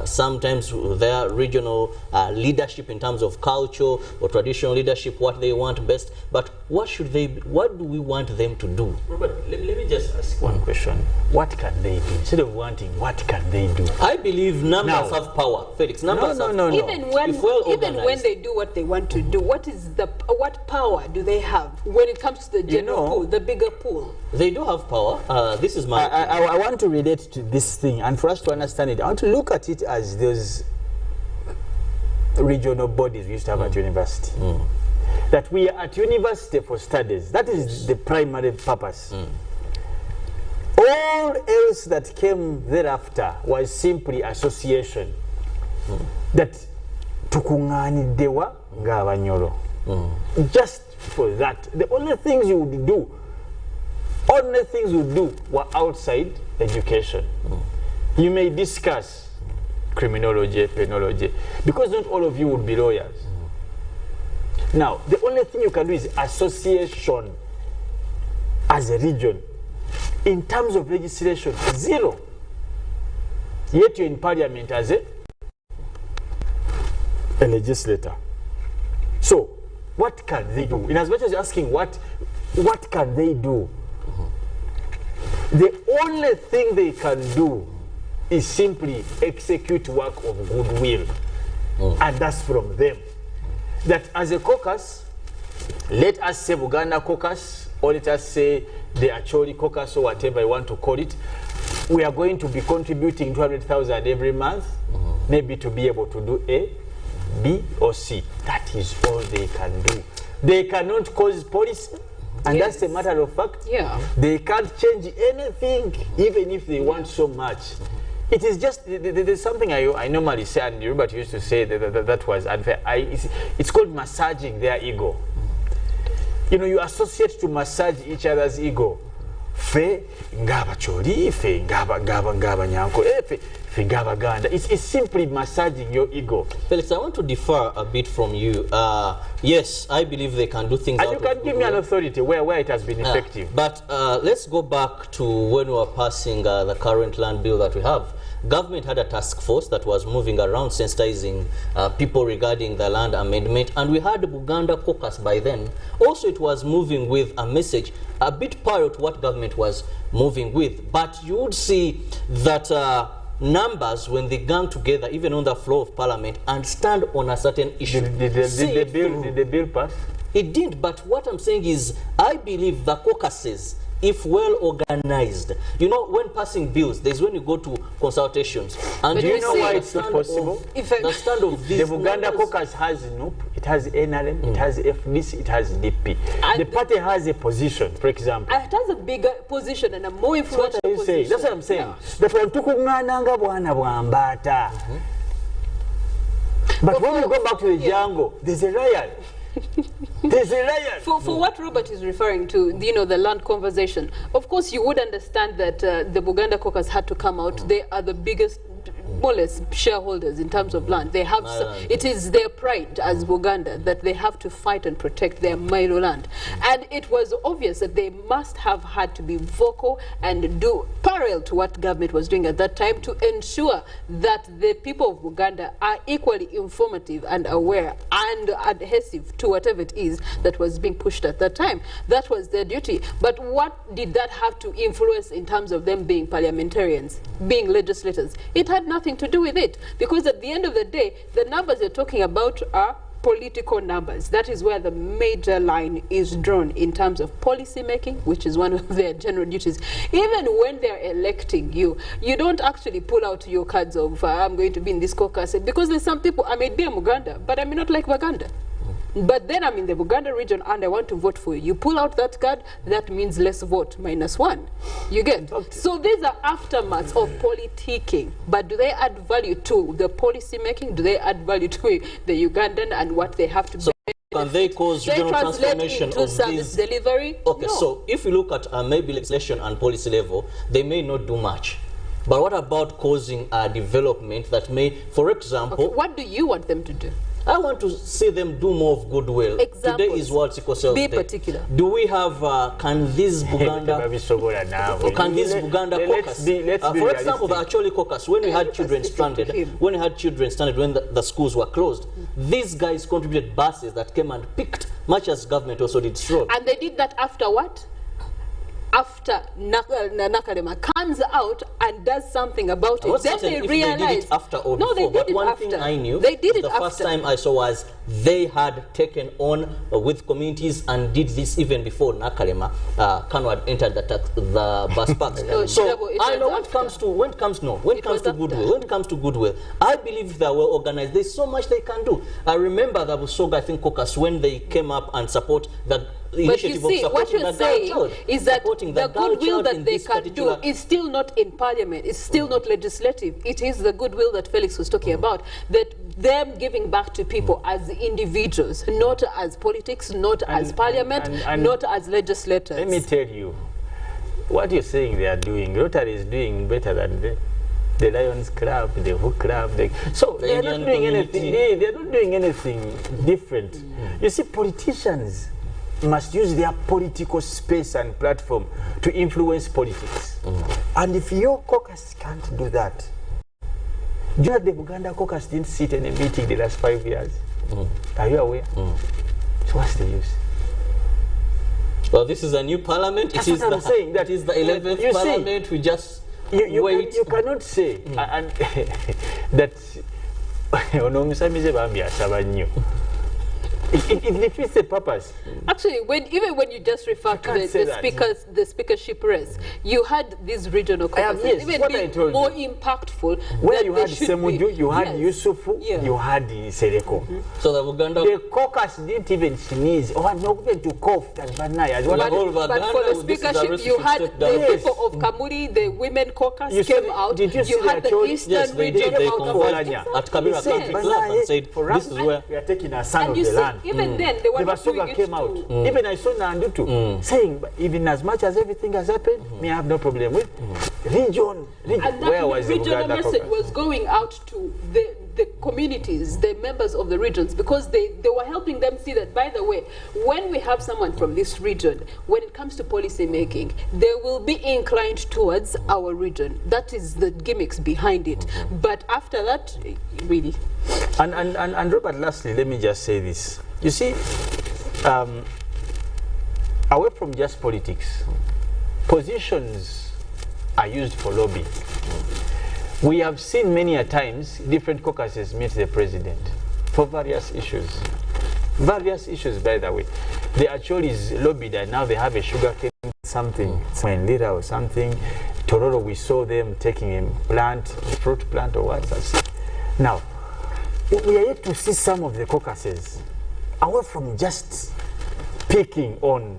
sometimes their regional leadership in terms of culture or traditional leadership, what they want best. But what do we want them to do?
Robert, let me just ask one question. What can they do? Instead of wanting, what can they do?
I believe numbers have power. Felix, numbers have power.
Even when they do what they want to do, what power do they have when it comes to the general pool, the bigger pool?
They do have power. This is my
I want to relate to this thing, and for us to understand it, I want to look at it as those regional bodies we used to have at university. That we are at university for studies. That is the primary purpose. All else that came thereafter was simply association. That tukunganidewa ngabanyoro. Just for that. The only things you would do, were outside education. You may discuss criminology, penology, because not all of you would be lawyers. Now, the only thing you can do is association as a region. In terms of legislation, zero. Yet you're in parliament as a legislator. So, what can they do? In as much as you're asking what can they do? The only thing they can do is simply execute work of goodwill. And that's from them. That as a caucus, let us say Uganda caucus, or let us say the Acholi caucus, or whatever you want to call it, we are going to be contributing 200,000 every month, maybe to be able to do A, B, or C. That is all they can do. They cannot cause policy, and that's a matter of fact. They can't change anything, even if they want so much. It is just, there's something I normally say, and Robert used to say that was unfair. It's called massaging their ego. You know, you associate to massage each other's ego. Fe ngaba choli, fe ngaba nyanko, fe ngaba ganda. It's simply massaging your ego.
Felix, I want to differ a bit from you. Yes, I believe they can do things.
And you can give me an authority where it has been effective.
But let's go back to when we were passing the current land bill that we have. Government had a task force that was moving around sensitizing people regarding the land amendment, and we had the Uganda caucus by then. Also, it was moving with a message a bit prior to what government was moving with. But you would see that numbers, when they gang together, even on the floor of parliament, and stand on a certain issue.
Did the bill pass?
It didn't, but what I'm saying is, I believe the caucuses, if well organized, you know, when passing bills, there's when you go to consultations. And
do you know why it's not possible?
The stand of these
the Uganda caucus has NUP, it has NRM, it has FDC, it has DP. The party has a position, for example.
It has a bigger position and a more influential position.
That's what I'm saying. That one tukungananga bwana bwambata. But when we go back to the jungle, there's a riot. There's a riot.
For what Robert is referring to, you know, the land conversation, of course you would understand that the Uganda caucus had to come out. They are the biggest, more or less, shareholders in terms of land. They have, it is their pride as Uganda that they have to fight and protect their Mailo land. And it was obvious that they must have had to be vocal and do parallel to what government was doing at that time to ensure that the people of Uganda are equally informative and aware and adhesive to whatever it is that was being pushed at that time. That was their duty. But what did that have to influence in terms of them being parliamentarians, being legislators? It had nothing to do with it, because at the end of the day, the numbers you're talking about are political numbers. That is where the major line is drawn in terms of policy making, which is one of their general duties. Even when they're electing you, you don't actually pull out your cards of I'm going to be in this caucus, because there's some people, I may be a Muganda, but I may not like Baganda. But then I'm in the Buganda region and I want to vote for you. You pull out that card, that means less vote, -1. You get? Okay. So these are aftermaths of politicking. But do they add value to the policy making? Do they add value to the Ugandan and what they have to
so can they cause regional transformation
into
of
service
these?
Delivery?
Okay,
no.
so if you look at maybe legislation and policy level, they may not do much. But what about causing a development that may, for example...
Okay, what do you want them to do?
I want to see them do more of goodwill.
Examples.
Today is World Sickle Cell Day.
Be particular.
Do we have, can this Buganda, can this Buganda caucus, for example, the Acholi caucus, when we had children stranded, when the schools were closed, these guys contributed buses that came and picked, much as government also did stroll.
And they did that after what? After Nakalema comes out and does something about it, then they realize.
They did it after or
no,
before.
they did
but
it
one
after.
thing I knew,
they did it
the
after.
first time I saw was they had taken on with communities and did this even before Nakalema Kano had entered the bus parks. So I know when it comes to goodwill, I believe they are well organized. There's so much they can do. I remember the Busoga, I think, caucus when they came up and support the initiative
but you see,
of
what you're saying is that
the
goodwill that they can do is still not in parliament, it's still not legislative. It is the goodwill that Felix was talking about, that them giving back to people as individuals, not as politics, not as parliament, not as legislators.
Let me tell you, what you're saying they are doing, Rotary is doing better than the Lions Club, the Hook Club. So they're not doing anything. They're not doing anything different. You see, politicians must use their political space and platform to influence politics. And if your caucus can't do that, do you know the Buganda caucus didn't sit in a meeting the last 5 years? Are you aware? So what's the use?
Well, this is a new parliament.
That's what I'm saying.
That is the 11th parliament. We just wait.
You cannot say and that it defeats the purpose.
Actually, even when you just refer to the speakership race, you had these regional caucuses even being more impactful.
Where you had Semuju, you had Yusufu, you had Sereko.
So the Buganda,
the caucus didn't even sneeze or not even to cough. But
for the speakership, you had the people of Kamuri, the women caucus came out. You had the eastern region
at Kamira Country Club and said, "This is where
we are taking a son of the land."
Even then, they were not doing it
came out. Even I saw Nandutu saying, even as much as everything has happened, me I have no problem with region.
And that regional message was going out to the communities, the members of the regions, because they were helping them see that, by the way, when we have someone from this region, when it comes to policy making, they will be inclined towards our region. That is the gimmicks behind it. But after that, really.
And Robert, lastly, let me just say this. You see, away from just politics, positions are used for lobbying. We have seen many a times different caucuses meet the president for various issues. Various issues, by the way. The actually is lobbied and now they have a sugarcane something, in Lira or something. Tororo, we saw them taking a plant, fruit plant or what. Now, we are yet to see some of the caucuses away from just picking on,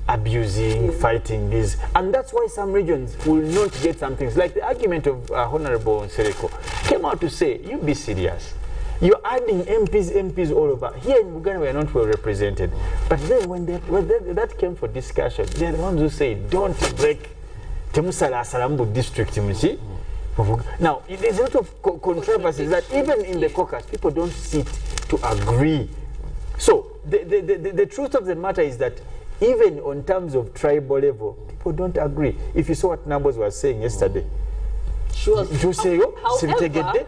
abusing, fighting this. And that's why some regions will not get some things. Like the argument of Honorable Sereko came out to say, you be serious. You're adding MPs all over. Here in Uganda, we are not well represented. But then when that came for discussion, they're the ones who say, don't break Temusala Salambu district. Now, there's a lot of controversies that even in the caucus, people don't sit to agree. So the truth of the matter is that even on terms of tribal level, people don't agree. If you saw what Numbers was saying yesterday.
However, the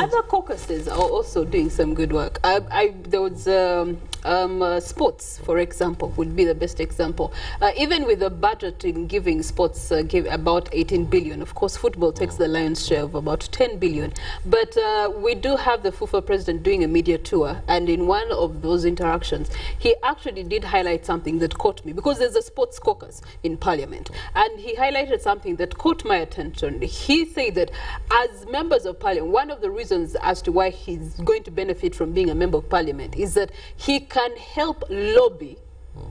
other caucuses are also doing some good work. There was sports, for example, would be the best example. Even with the budgeting giving sports give about 18 billion. Of course, football takes the lion's share of about 10 billion. But we do have the FUFA president doing a media tour, and in one of those interactions, he actually did highlight something that caught me, because there's a sports caucus in Parliament, and he highlighted something that caught my attention. He said say that as members of parliament, one of the reasons as to why he's going to benefit from being a member of parliament is that he can help lobby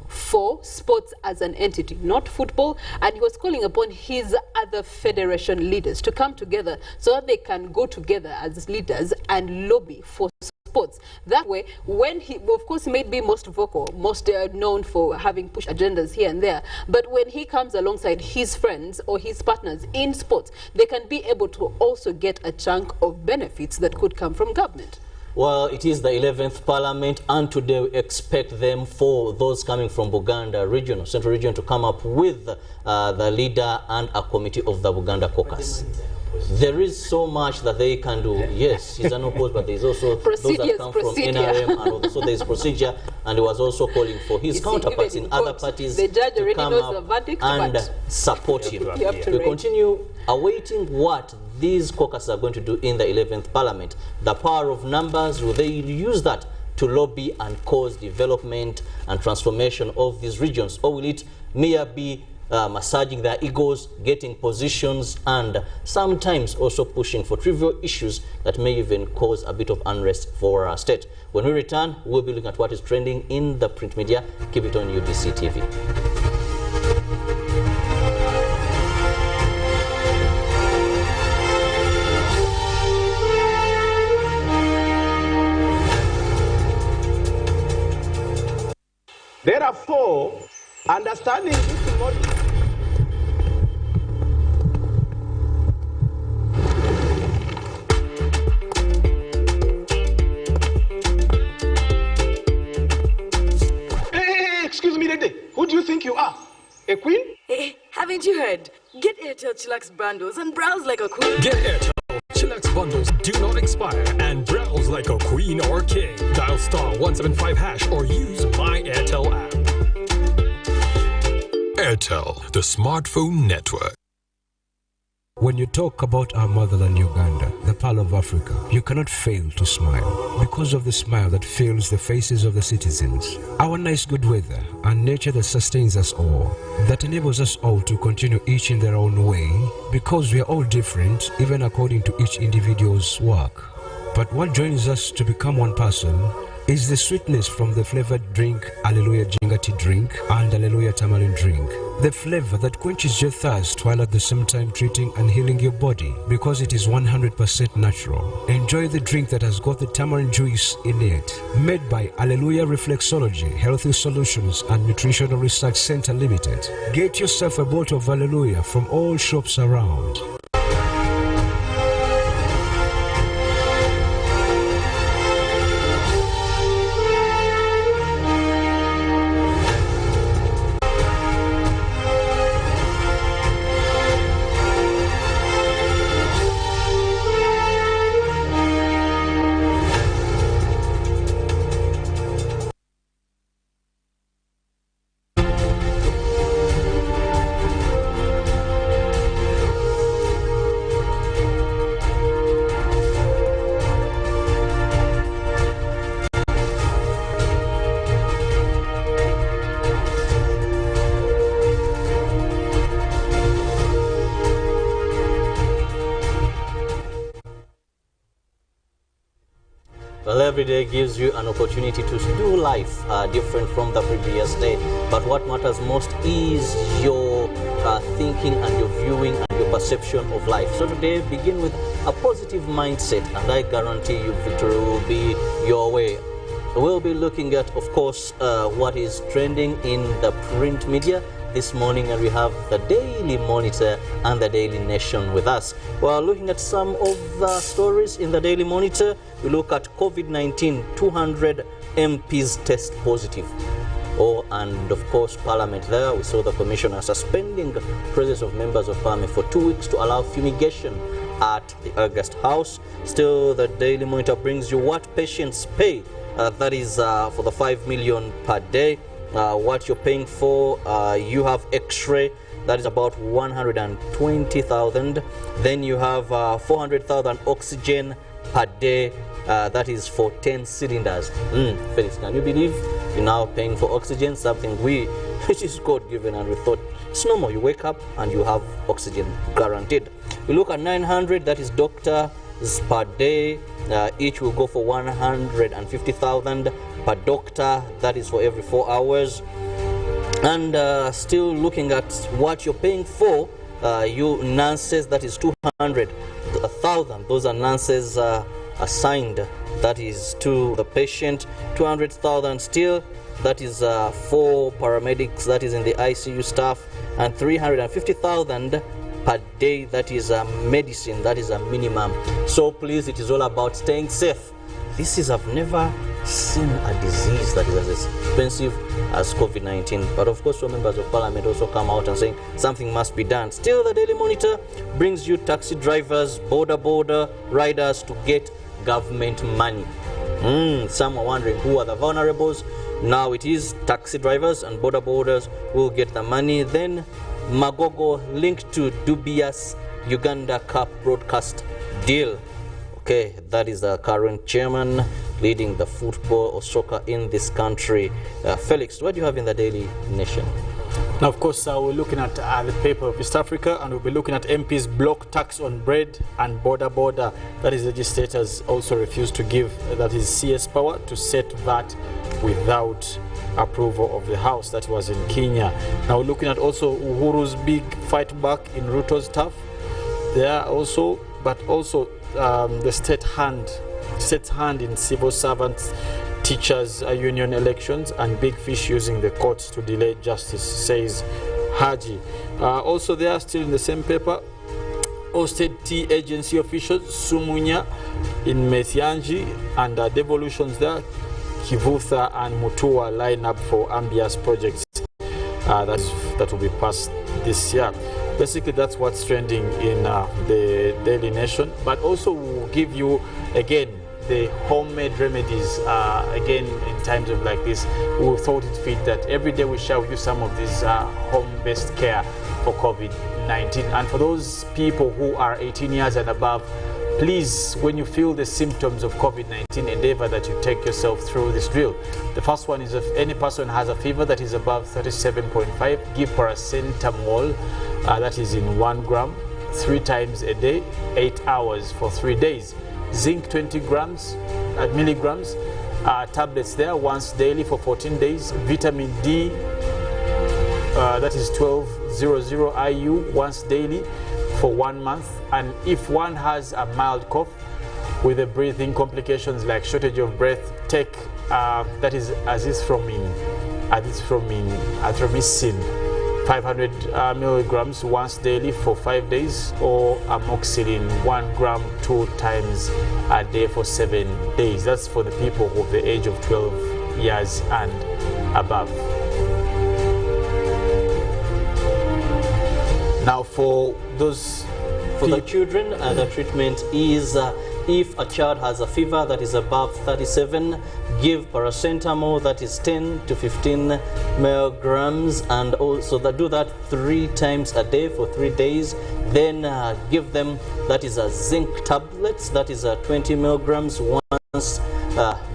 for sports as an entity, not football, and he was calling upon his other federation leaders to come together so that they can go together as leaders and lobby for sports. That way, when he, of course, he may be most vocal, most known for having pushed agendas here and there, but when he comes alongside his friends or his partners in sports, they can be able to also get a chunk of benefits that could come from government.
Well, it is the 11th Parliament, and today we expect them, for those coming from Buganda region, Central Region, to come up with the leader and a committee of the Buganda caucus. There is so much that they can do. Yes, he's unopposed, but there's also those that come from NRM, and also there's procedure, and he was also calling for his counterparts in other parties to come up and support him. We continue awaiting what these caucuses are going to do in the 11th Parliament. The power of numbers, will they use that to lobby and cause development and transformation of these regions, or will it mere be massaging their egos, getting positions, and sometimes also pushing for trivial issues that may even cause a bit of unrest for our state? When we return, we'll be looking at what is trending in the print media. Keep it on UBC TV.
Therefore, understanding this model. Hey, excuse me, lady. Who do you think you are? A queen?
Hey, haven't you heard? Get Airtel Chillax bundles and browse like a queen.
Get Airtel Chillax bundles do not expire and browse like a queen or king. Dial *175# or use My Airtel app. Airtel, the smartphone network.
When you talk about our motherland Uganda, the Pearl of Africa, you cannot fail to smile because of the smile that fills the faces of the citizens. Our nice good weather and nature that sustains us all, that enables us all to continue each in their own way, because we are all different even according to each individual's work. But what joins us to become one person is the sweetness from the flavored drink Alleluia Jingati drink and Alleluia Tamarind drink. The flavor that quenches your thirst while at the same time treating and healing your body, because it is 100% natural. Enjoy the drink that has got the tamarind juice in it. Made by Alleluia Reflexology, Healthy Solutions and Nutritional Research Center Limited. Get yourself a bottle of Alleluia from all shops around.
Well, every day gives you an opportunity to do life different from the previous day. But what matters most is your thinking and your viewing and your perception of life. So today, begin with a positive mindset, and I guarantee you victory will be your way. We'll be looking at, of course, what is trending in the print media this morning, and we have the Daily Monitor and the Daily Nation with us. We're looking at some of the stories in the Daily Monitor. We look at COVID-19, 200 MPs test positive. Oh, and of course, Parliament there. We saw the Commissioner suspending the presence of members of Parliament for 2 weeks to allow fumigation at the August House. Still, the Daily Monitor brings you what patients pay. That is for the 5 million per day. What you're paying for, you have X-ray, that is about 120,000. Then you have 400,000 oxygen per day, that is for 10 cylinders. Felix, can you believe you're now paying for oxygen, something which is God given, and we thought it's normal. You wake up and you have oxygen guaranteed. We look at 900, that is doctors per day. Each will go for 150,000 per doctor, that is for every 4 hours. And still looking at what you're paying for, you nurses, that is 200,000. Those are nurses assigned, that is to the patient. 200,000 still, that is 4 paramedics, that is in the ICU staff, and 350,000 per day, that is medicine, that is a minimum. So please, it is all about staying safe. I've never seen a disease that is as expensive as COVID-19. But of course, some members of parliament also come out and saying something must be done. Still, the Daily Monitor brings you taxi drivers, border riders to get government money. Some are wondering who are the vulnerables. Now it is taxi drivers and borders will get the money. Then Magogo linked to dubious Uganda Cup broadcast deal. Okay, that is the current chairman leading the football or soccer in this country. Felix, what do you have in the Daily Nation?
Now, of course, we're looking at the paper of East Africa, and we'll be looking at MPs block tax on bread and border. That is, legislators also refused to give, that is CS power, to set VAT without approval of the House. That was in Kenya. Now, we're looking at also Uhuru's big fight back in Ruto's turf. There also, but also the state hand in civil servants, teachers union elections, and big fish using the courts to delay justice, says Haji. Also there, still in the same paper, Osted Tea Agency officials Sumunya in Methyanji, and devolutions there, Kivutha and Mutua line up for Ambias projects that will be passed this year. Basically, that's what's trending in the Daily Nation. But also we'll give you, again, the homemade remedies. Again, in times of like this, we thought it fit that every day we share with you some of these home-based care for COVID-19. And for those people who are 18 years and above, please, when you feel the symptoms of COVID-19, endeavor that you take yourself through this drill. The first one is, if any person has a fever that is above 37.5, give paracetamol, that is in 1 gram, 3 times a day, 8 hours for 3 days. Zinc 20 milligrams, tablets there once daily for 14 days. Vitamin D, that is 1200 IU once daily for 1 month. And if one has a mild cough with the breathing complications like shortage of breath, take that is azithromycin, 500 milligrams once daily for 5 days, or amoxicillin 1 gram 2 times a day for 7 days. That's for the people of the age of 12 years and above. Now for those
for the children, the treatment is if a child has a fever that is above 37, give paracetamol, that is 10 to 15 milligrams, and also do that 3 times a day for 3 days. Then give them, that is a zinc tablets, that is 20 milligrams once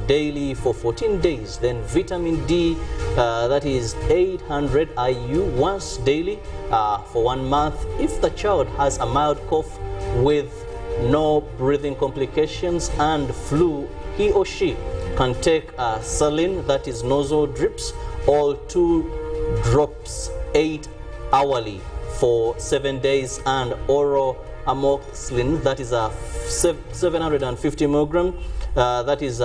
daily for 14 days. Then vitamin D, that is 800 IU once daily for 1 month. If the child has a mild cough with no breathing complications and flu, he or she can take saline, that is nasal drips, or 2 drops 8 hourly for 7 days, and oral amoxicillin, that is 750 milligram. That is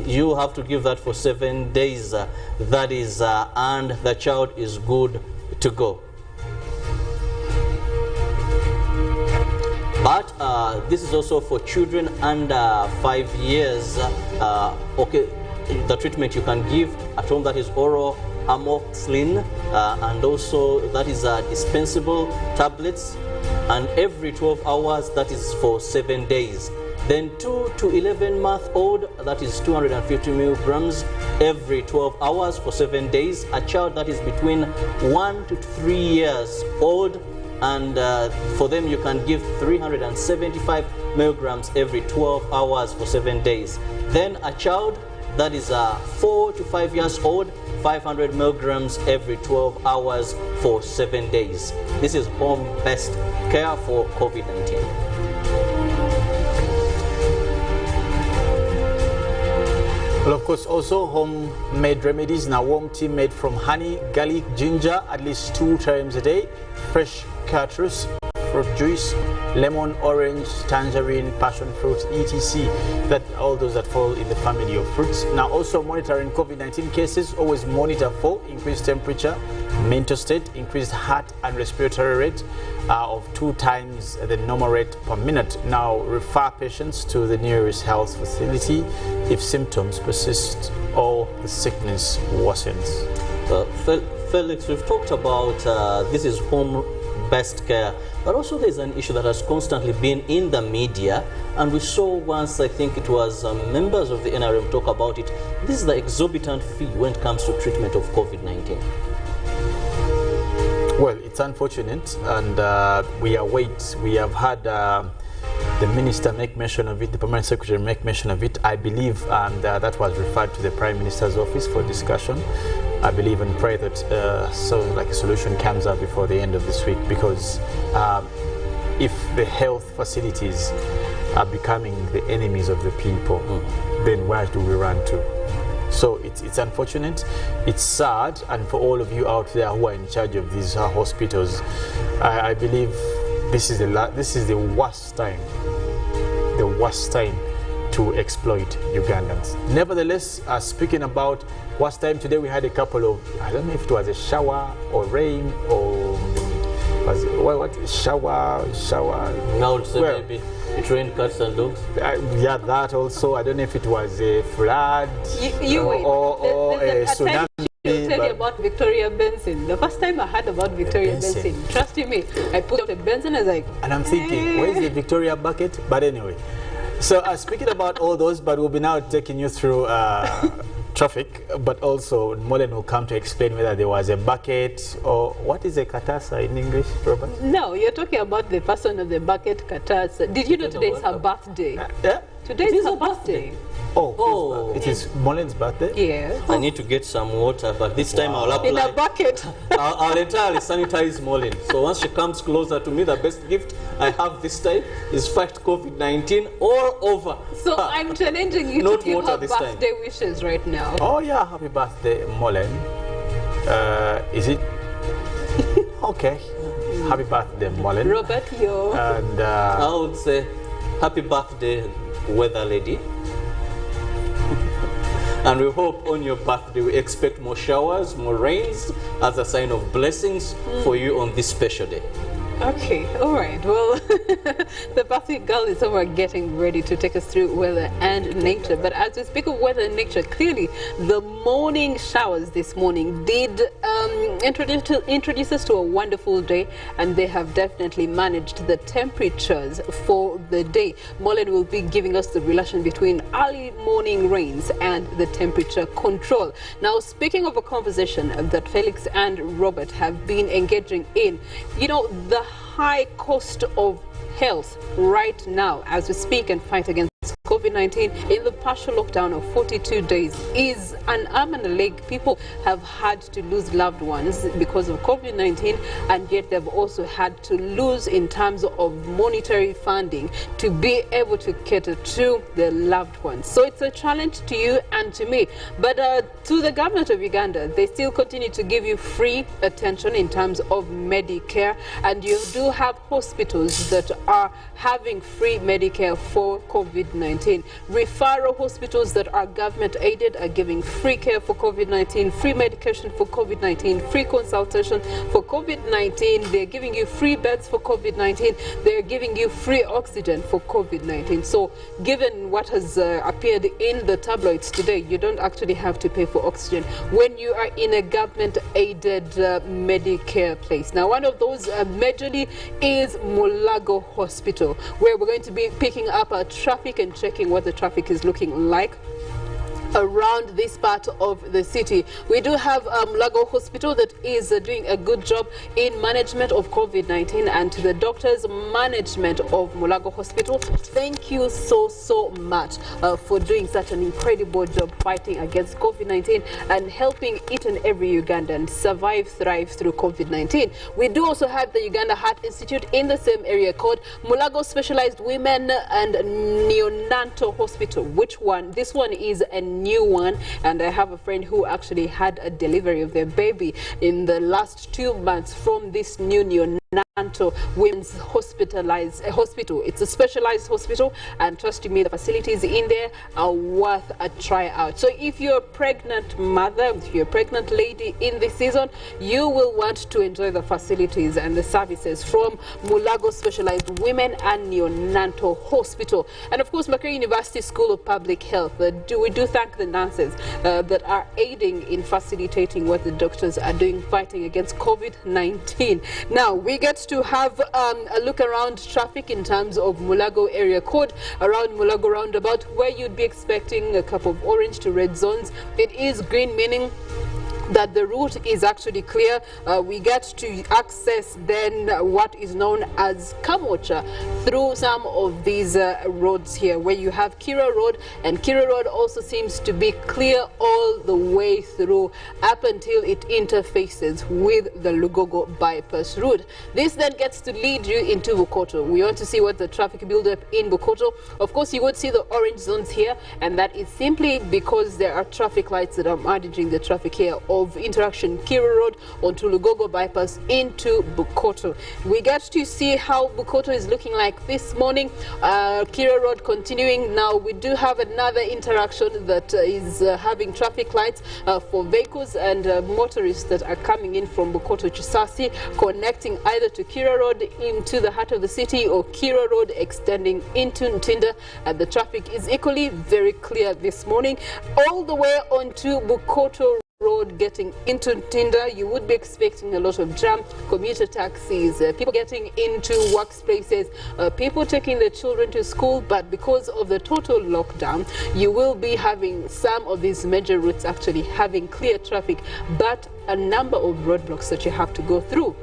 you have to give that for 7 days. That is and the child is good to go. But this is also for children under 5 years. Okay, the treatment you can give at home, that is oral amoxicillin, and also that is dispensable tablets, and every 12 hours, that is for 7 days. Then 2 to 11-month-old, that is 250 milligrams every 12 hours for 7 days. A child that is between 1 to 3 years old, and for them you can give 375 milligrams every 12 hours for 7 days. Then a child That is 4 to 5 years old, 500 milligrams every 12 hours for 7 days. This is home-based care for COVID-19.
Well, of course, also homemade remedies. Now, warm tea made from honey, garlic, ginger, at least 2 times a day. Fresh citrus, fruit juice, lemon, orange, tangerine, passion fruit, etc. That all those that fall in the family of fruits. Now, also monitoring COVID-19 cases. Always monitor for increased temperature, mental state, increased heart and respiratory rate of 2 times the normal rate per minute. Now, refer patients to the nearest health facility if symptoms persist or the sickness worsens.
Felix, we've talked about this is home-based care, but also there's an issue that has constantly been in the media, and we saw once, I think it was members of the NRM talk about it. This is the exorbitant fee when it comes to treatment of COVID-19.
Well, it's unfortunate, and we await. We have had the minister make mention of it, the permanent secretary make mention of it. I believe that was referred to the Prime Minister's office for discussion. I believe and pray that a solution comes up before the end of this week, because if the health facilities are becoming the enemies of the people, then where do we run to? So it's unfortunate, it's sad, and for all of you out there who are in charge of these hospitals, I believe this is the worst time to exploit Ugandans. Nevertheless, speaking about worst time, today we had a couple of, I don't know if it was a shower or rain or shower.
Now it's maybe it rained cats and dogs.
Yeah, that also. I don't know if it was a flood or a tsunami.
I'll tell you about Victoria Benson. The first time I heard about Victoria Benson, trust me, I put out a Benson and I was like,
and I'm thinking, where's the Victoria bucket? But anyway, so speaking about all those, but we'll be now taking you through traffic, but also Molen will come to explain whether there was a bucket or what is a katasa in English, Robert?
No, you're talking about the person of the bucket katasa. Did you know today is her birthday?
Yeah?
Today is her birthday.
Oh, it is Molen's birthday?
Yeah.
I need to get some water, but this time I'll apply.
In a bucket.
I'll entirely sanitize Molen. So once she comes closer to me, the best gift I have this time is fight COVID-19 all over.
So I'm challenging you to give her birthday wishes right now.
Oh yeah, happy birthday, Molen. Is it? Okay. Happy birthday, Molen.
Robert, yo.
And
I would say happy birthday, weather lady. And we hope on your birthday we expect more showers, more rains as a sign of blessings for you on this special day.
Okay, all right. Well, the birthday girl is over getting ready to take us through weather and nature. But as we speak of weather and nature, clearly the morning showers this morning did introduce us to a wonderful day, and they have definitely managed the temperatures for the day. Molen will be giving us the relation between early morning rains and the temperature control. Now, speaking of a conversation that Felix and Robert have been engaging in, you know, the high cost of health right now as we speak and fight against COVID-19 in the partial lockdown of 42 days is an arm and a leg. People have had to lose loved ones because of COVID-19, and yet they've also had to lose in terms of monetary funding to be able to cater to their loved ones. So it's a challenge to you and to me. But to the government of Uganda, they still continue to give you free attention in terms of Medicare, and you do have hospitals that are having free Medicare for COVID-19. Referral hospitals that are government aided are giving free care for COVID-19, free medication for COVID-19, free consultation for COVID-19. They're giving you free beds for COVID-19. They're giving you free oxygen for COVID-19. So given what has appeared in the tabloids today, you don't actually have to pay for oxygen when you are in a government aided Medicare place. Now, one of those majorly is Mulago Hospital, where we're going to be picking up traffic and checking what the traffic is looking like. around this part of the city. We do have Lago Hospital that is doing a good job in management of COVID-19, and to the doctors management of Mulago Hospital, thank you so much for doing such an incredible job fighting against COVID-19 and helping each and every Ugandan survive, thrive through COVID-19. We do also have the Uganda Heart Institute in the same area called Mulago Specialized Women and Neonatal Hospital. Which one? This one is a new one, and I have a friend who actually had a delivery of their baby in the last 2 months from this new Neonatal Women's Hospital. It's a specialized hospital, and trust me, the facilities in there are worth a try out. So if you're a pregnant mother, if you're a pregnant lady in this season, you will want to enjoy the facilities and the services from Mulago Specialized Women and Neonatal Hospital. And of course, Makerere University School of Public Health. We do thank the nurses that are aiding in facilitating what the doctors are doing fighting against COVID-19. Now, we get to have a look around traffic in terms of Mulago area code, around Mulago roundabout, where you'd be expecting a couple of orange to red zones. It is green, meaning that the route is actually clear. We get to access then what is known as Kamocha through some of these roads here, where you have Kira Road, and Kira Road also seems to be clear all the way through up until it interfaces with the Lugogo bypass route. This then gets to lead you into Bukoto. We want to see what the traffic buildup in Bukoto. Of course, you would see the orange zones here, and that is simply because there are traffic lights that are managing the traffic here of interaction Kira Road onto Lugogo bypass into Bukoto. We get to see how Bukoto is looking like this morning. Kira Road continuing. Now we do have another interaction that is having traffic lights for vehicles and motorists that are coming in from Bukoto Chisasi, connecting either to Kira Road into the heart of the city or Kira Road extending into Ntinda, and the traffic is equally very clear this morning. All the way onto Bukoto Road getting into Ntinda, you would be expecting a lot of jam, commuter taxis, people getting into workplaces, people taking their children to school, but because of the total lockdown, you will be having some of these major routes actually having clear traffic, but a number of roadblocks that you have to go through.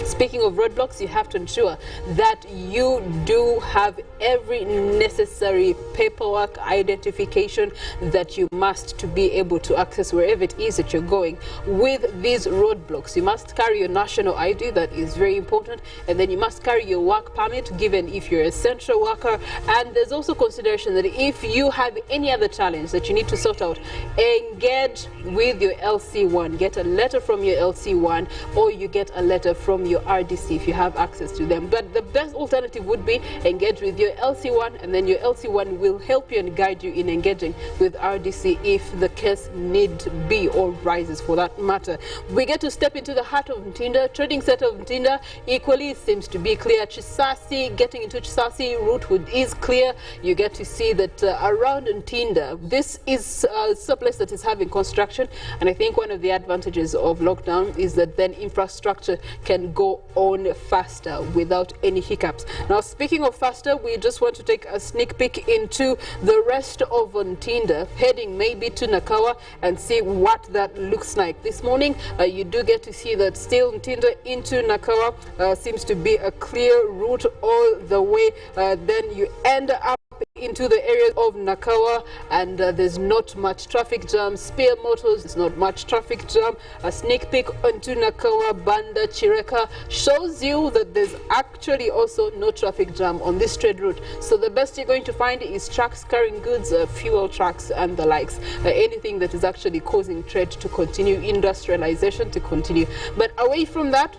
Speaking of roadblocks, you have to ensure that you do have every necessary paperwork identification that you must to be able to access wherever it is that you're going. With these roadblocks, you must carry your national ID, that is very important, and then you must carry your work permit, given if you're an essential worker. And there's also consideration that if you have any other challenge that you need to sort out, engage with your LC1. Get a letter from your LC1, or you get a letter from your RDC if you have access to them. But the best alternative would be engage with your LC1, and then your LC1 will help you and guide you in engaging with RDC if the case need be or rises for that matter. We get to step into the heart of Ntinda. Trading set of Ntinda equally seems to be clear. Chisasi, getting into Chisasi route is clear. You get to see that around Ntinda, this is a place that is having construction, and I think one of the advantages of lockdown is that then infrastructure can go on faster without any hiccups. Now, speaking of faster, we just want to take a sneak peek into the rest of Ntinda, heading maybe to Nakawa, and see what that looks like. This morning, you do get to see that still Ntinda into Nakawa seems to be a clear route all the way. Then you end up into the area of Nakawa, and there's not much traffic jam. Spear Motors, there's not much traffic jam. A sneak peek onto Nakawa, Banda, Chireka shows you that there's actually also no traffic jam on this trade route. So the best you're going to find is trucks carrying goods, fuel trucks and the likes, anything that is actually causing trade to continue, industrialization to continue. But away from that,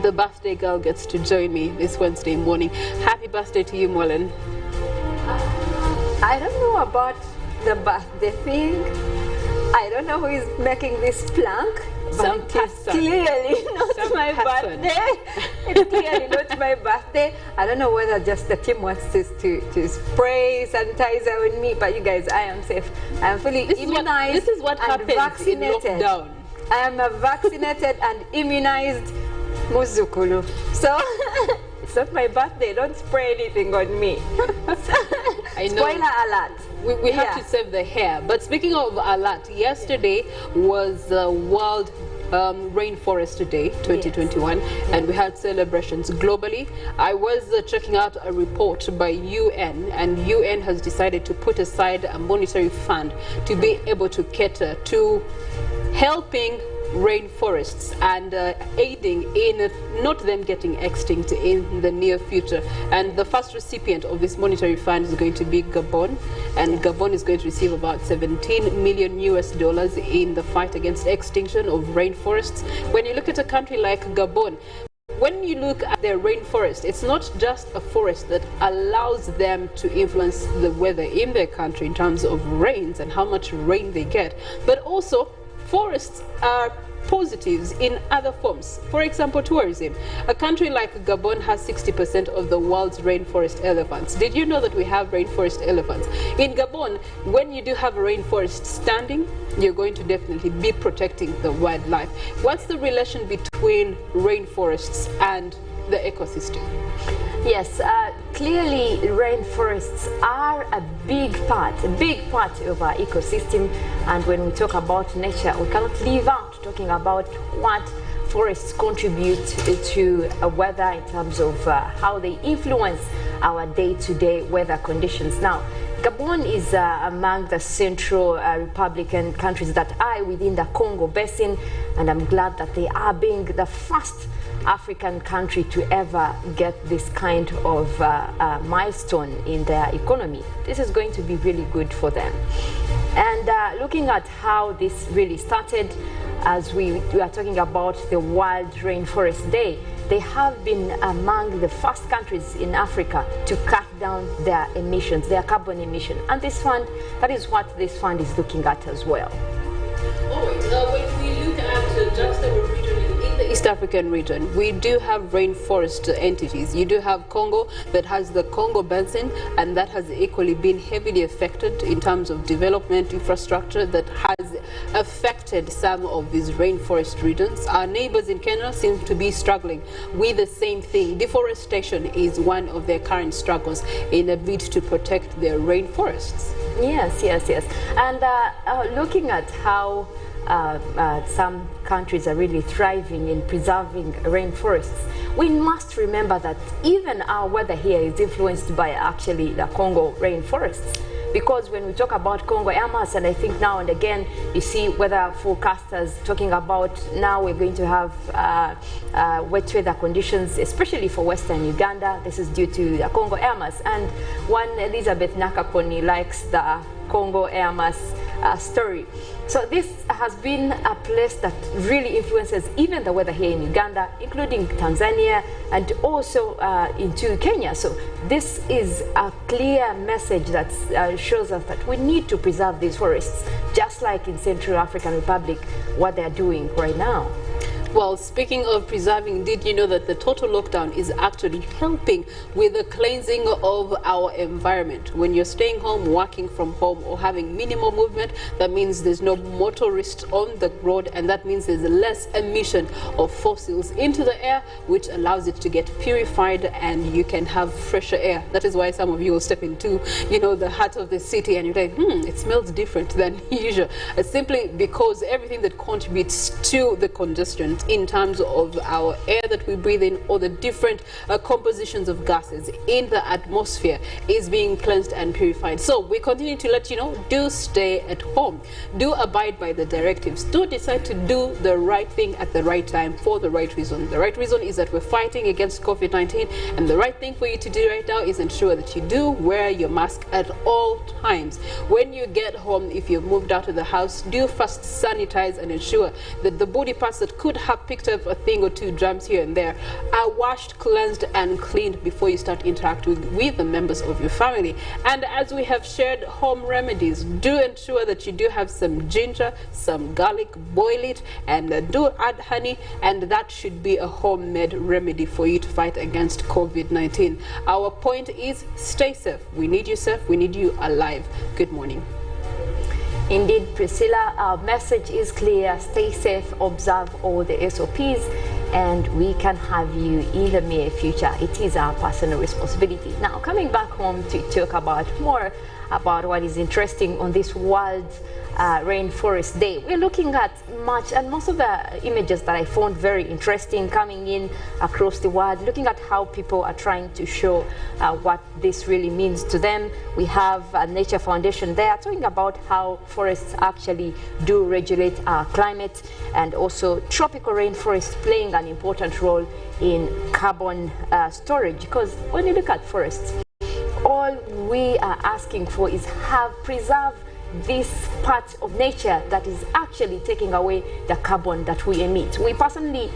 the birthday girl gets to join me this Wednesday morning. Happy birthday to you, Molen.
I don't know about the birthday thing. I don't know who is making this plank.
Some
but it's clearly not my birthday. It's clearly not my birthday. I don't know whether just the team wants to spray sanitizer on me, but you guys, I am safe. I am fully immunized.
This is what happens
vaccinated.
in lockdown.
I am a vaccinated and immunized Muzukulu. So it's not my birthday. Don't spray anything on me.
I know.
Spoiler alert.
we have to save the hair. But speaking of alert, yesterday was World Rainforest Day 2021, and we had celebrations globally. I was checking out a report by UN, and UN has decided to put aside a monetary fund to be able to cater to helping rainforests and aiding in not them getting extinct in the near future. And the first recipient of this monetary fund is going to be Gabon, and Gabon is going to receive about $17 million in the fight against extinction of rainforests. When you look at a country like Gabon, when you look at their rainforest, it's not just a forest that allows them to influence the weather in their country in terms of rains and how much rain they get, but also forests are positives in other forms. For example, tourism. A country like Gabon has 60% of the world's rainforest elephants. Did you know that we have rainforest elephants? In Gabon, when you do have a rainforest standing, you're going to definitely be protecting the wildlife. What's the relation between rainforests and the ecosystem?
Yes, clearly rainforests are a big part of our ecosystem, and when we talk about nature, we cannot leave out talking about what forests contribute to weather in terms of how they influence our day-to-day weather conditions. Now, Gabon is among the Central Republican countries that are within the Congo Basin, and I'm glad that they are being the first African country to ever get this kind of milestone in their economy. This is going to be really good for them. And looking at how this really started, as we are talking about the World Rainforest Day, they have been among the first countries in Africa to cut down their emissions, their carbon emission. And this fund, that is what this fund is looking at as well.
All right, when we look at just our region, in the East African region, we do have rainforest entities. You do have Congo that has the Congo Basin, and that has equally been heavily affected in terms of development infrastructure that has affected some of these rainforest regions. Our neighbors in Kenya seem to be struggling with the same thing. Deforestation is one of their current struggles in a bid to protect their rainforests.
Yes. And looking at how some countries are really thriving in preserving rainforests, we must remember that even our weather here is influenced by actually the Congo rainforests. Because when we talk about Congo air mass, and I think now and again you see weather forecasters talking about now we're going to have wet weather conditions, especially for Western Uganda. This is due to the Congo air mass. And one Elizabeth Nakakoni likes the Congo air mass story. So this has been a place that really influences even the weather here in Uganda, including Tanzania and also into Kenya. So this is a clear message that shows us that we need to preserve these forests, just like in Central African Republic, what they're doing right now.
Well, speaking of preserving, did you know that the total lockdown is actually helping with the cleansing of our environment? When you're staying home, working from home, or having minimal movement, that means there's no motorist on the road, and that means there's less emission of fossils into the air, which allows it to get purified and you can have fresher air. That is why some of you will step into, the heart of the city and you're like, it smells different than usual. It's simply because everything that contributes to the congestion in terms of our air that we breathe in, or the different compositions of gases in the atmosphere, is being cleansed and purified. So we continue to let you know, do stay at home, do abide by the directives, do decide to do the right thing at the right time for the right reason. The right reason is that we're fighting against COVID-19, and the right thing for you to do right now is ensure that you do wear your mask at all times. When you get home, if you've moved out of the house, do first sanitize and ensure that the body parts that could have picked up a thing or two germs here and there are washed, cleansed and cleaned before you start interacting with the members of your family. And as we have shared home remedies, do ensure that you do have some ginger, some garlic, boil it, and do add honey, and that should be a homemade remedy for you to fight against COVID-19. Our point is, stay safe. We need you safe, we need you alive. Good morning.
Indeed, Priscilla, our message is clear. Stay safe, observe all the SOPs, and we can have you in the near future. It is our personal responsibility. Now, coming back home to talk about more about what is interesting on this World Rainforest Day. We're looking at most of the images that I found very interesting coming in across the world, looking at how people are trying to show what this really means to them. We have Nature Foundation there talking about how forests actually do regulate our climate, and also tropical rainforests playing an important role in carbon storage, because when you look at forests, all we are asking for is preserve this part of nature that is actually taking away the carbon that we emit. We personally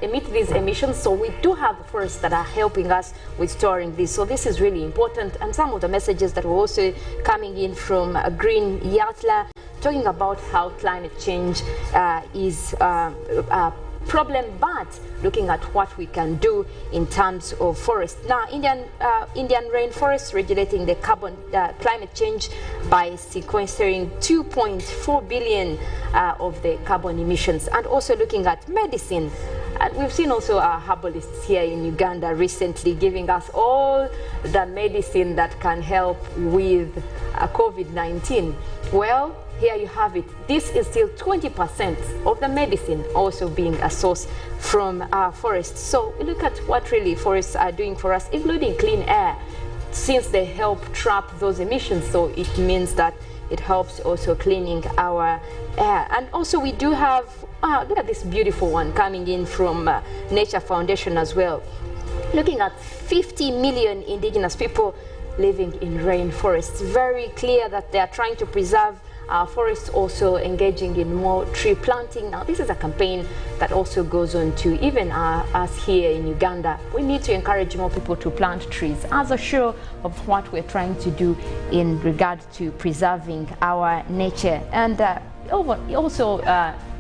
emit these emissions, so we do have forests that are helping us with storing this. So this is really important, and some of the messages that were also coming in from Green Yatla talking about how climate change is a problem, but looking at what we can do in terms of forest. Now, Indian rainforests regulating the climate change by sequestering 2.4 billion of the carbon emissions, and also looking at medicine. And we've seen also our herbalists here in Uganda recently giving us all the medicine that can help with COVID-19. Well, here you have it. This is still 20% of the medicine also being a source from our forests. So we look at what really forests are doing for us, including clean air, since they help trap those emissions. So it means that it helps also cleaning our air. And also we do have, look at this beautiful one coming in from Nature Foundation as well. Looking at 50 million indigenous people living in rainforests. Very clear that they are trying to preserve our forests, also engaging in more tree planting. Now, this is a campaign that also goes on to even us here in Uganda. We need to encourage more people to plant trees as a show of what we're trying to do in regard to preserving our nature. And also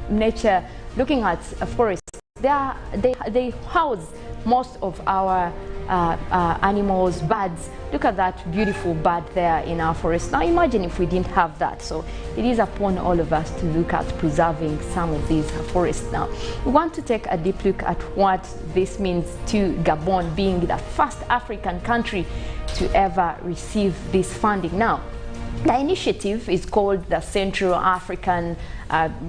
nature, looking at forests, they house most of our animals, birds. Look at that beautiful bird there in our forest. Now imagine if we didn't have that. So it is upon all of us to look at preserving some of these forests. Now we want to take a deep look at what this means to Gabon, being the first African country to ever receive this funding. Now, the initiative is called the Central African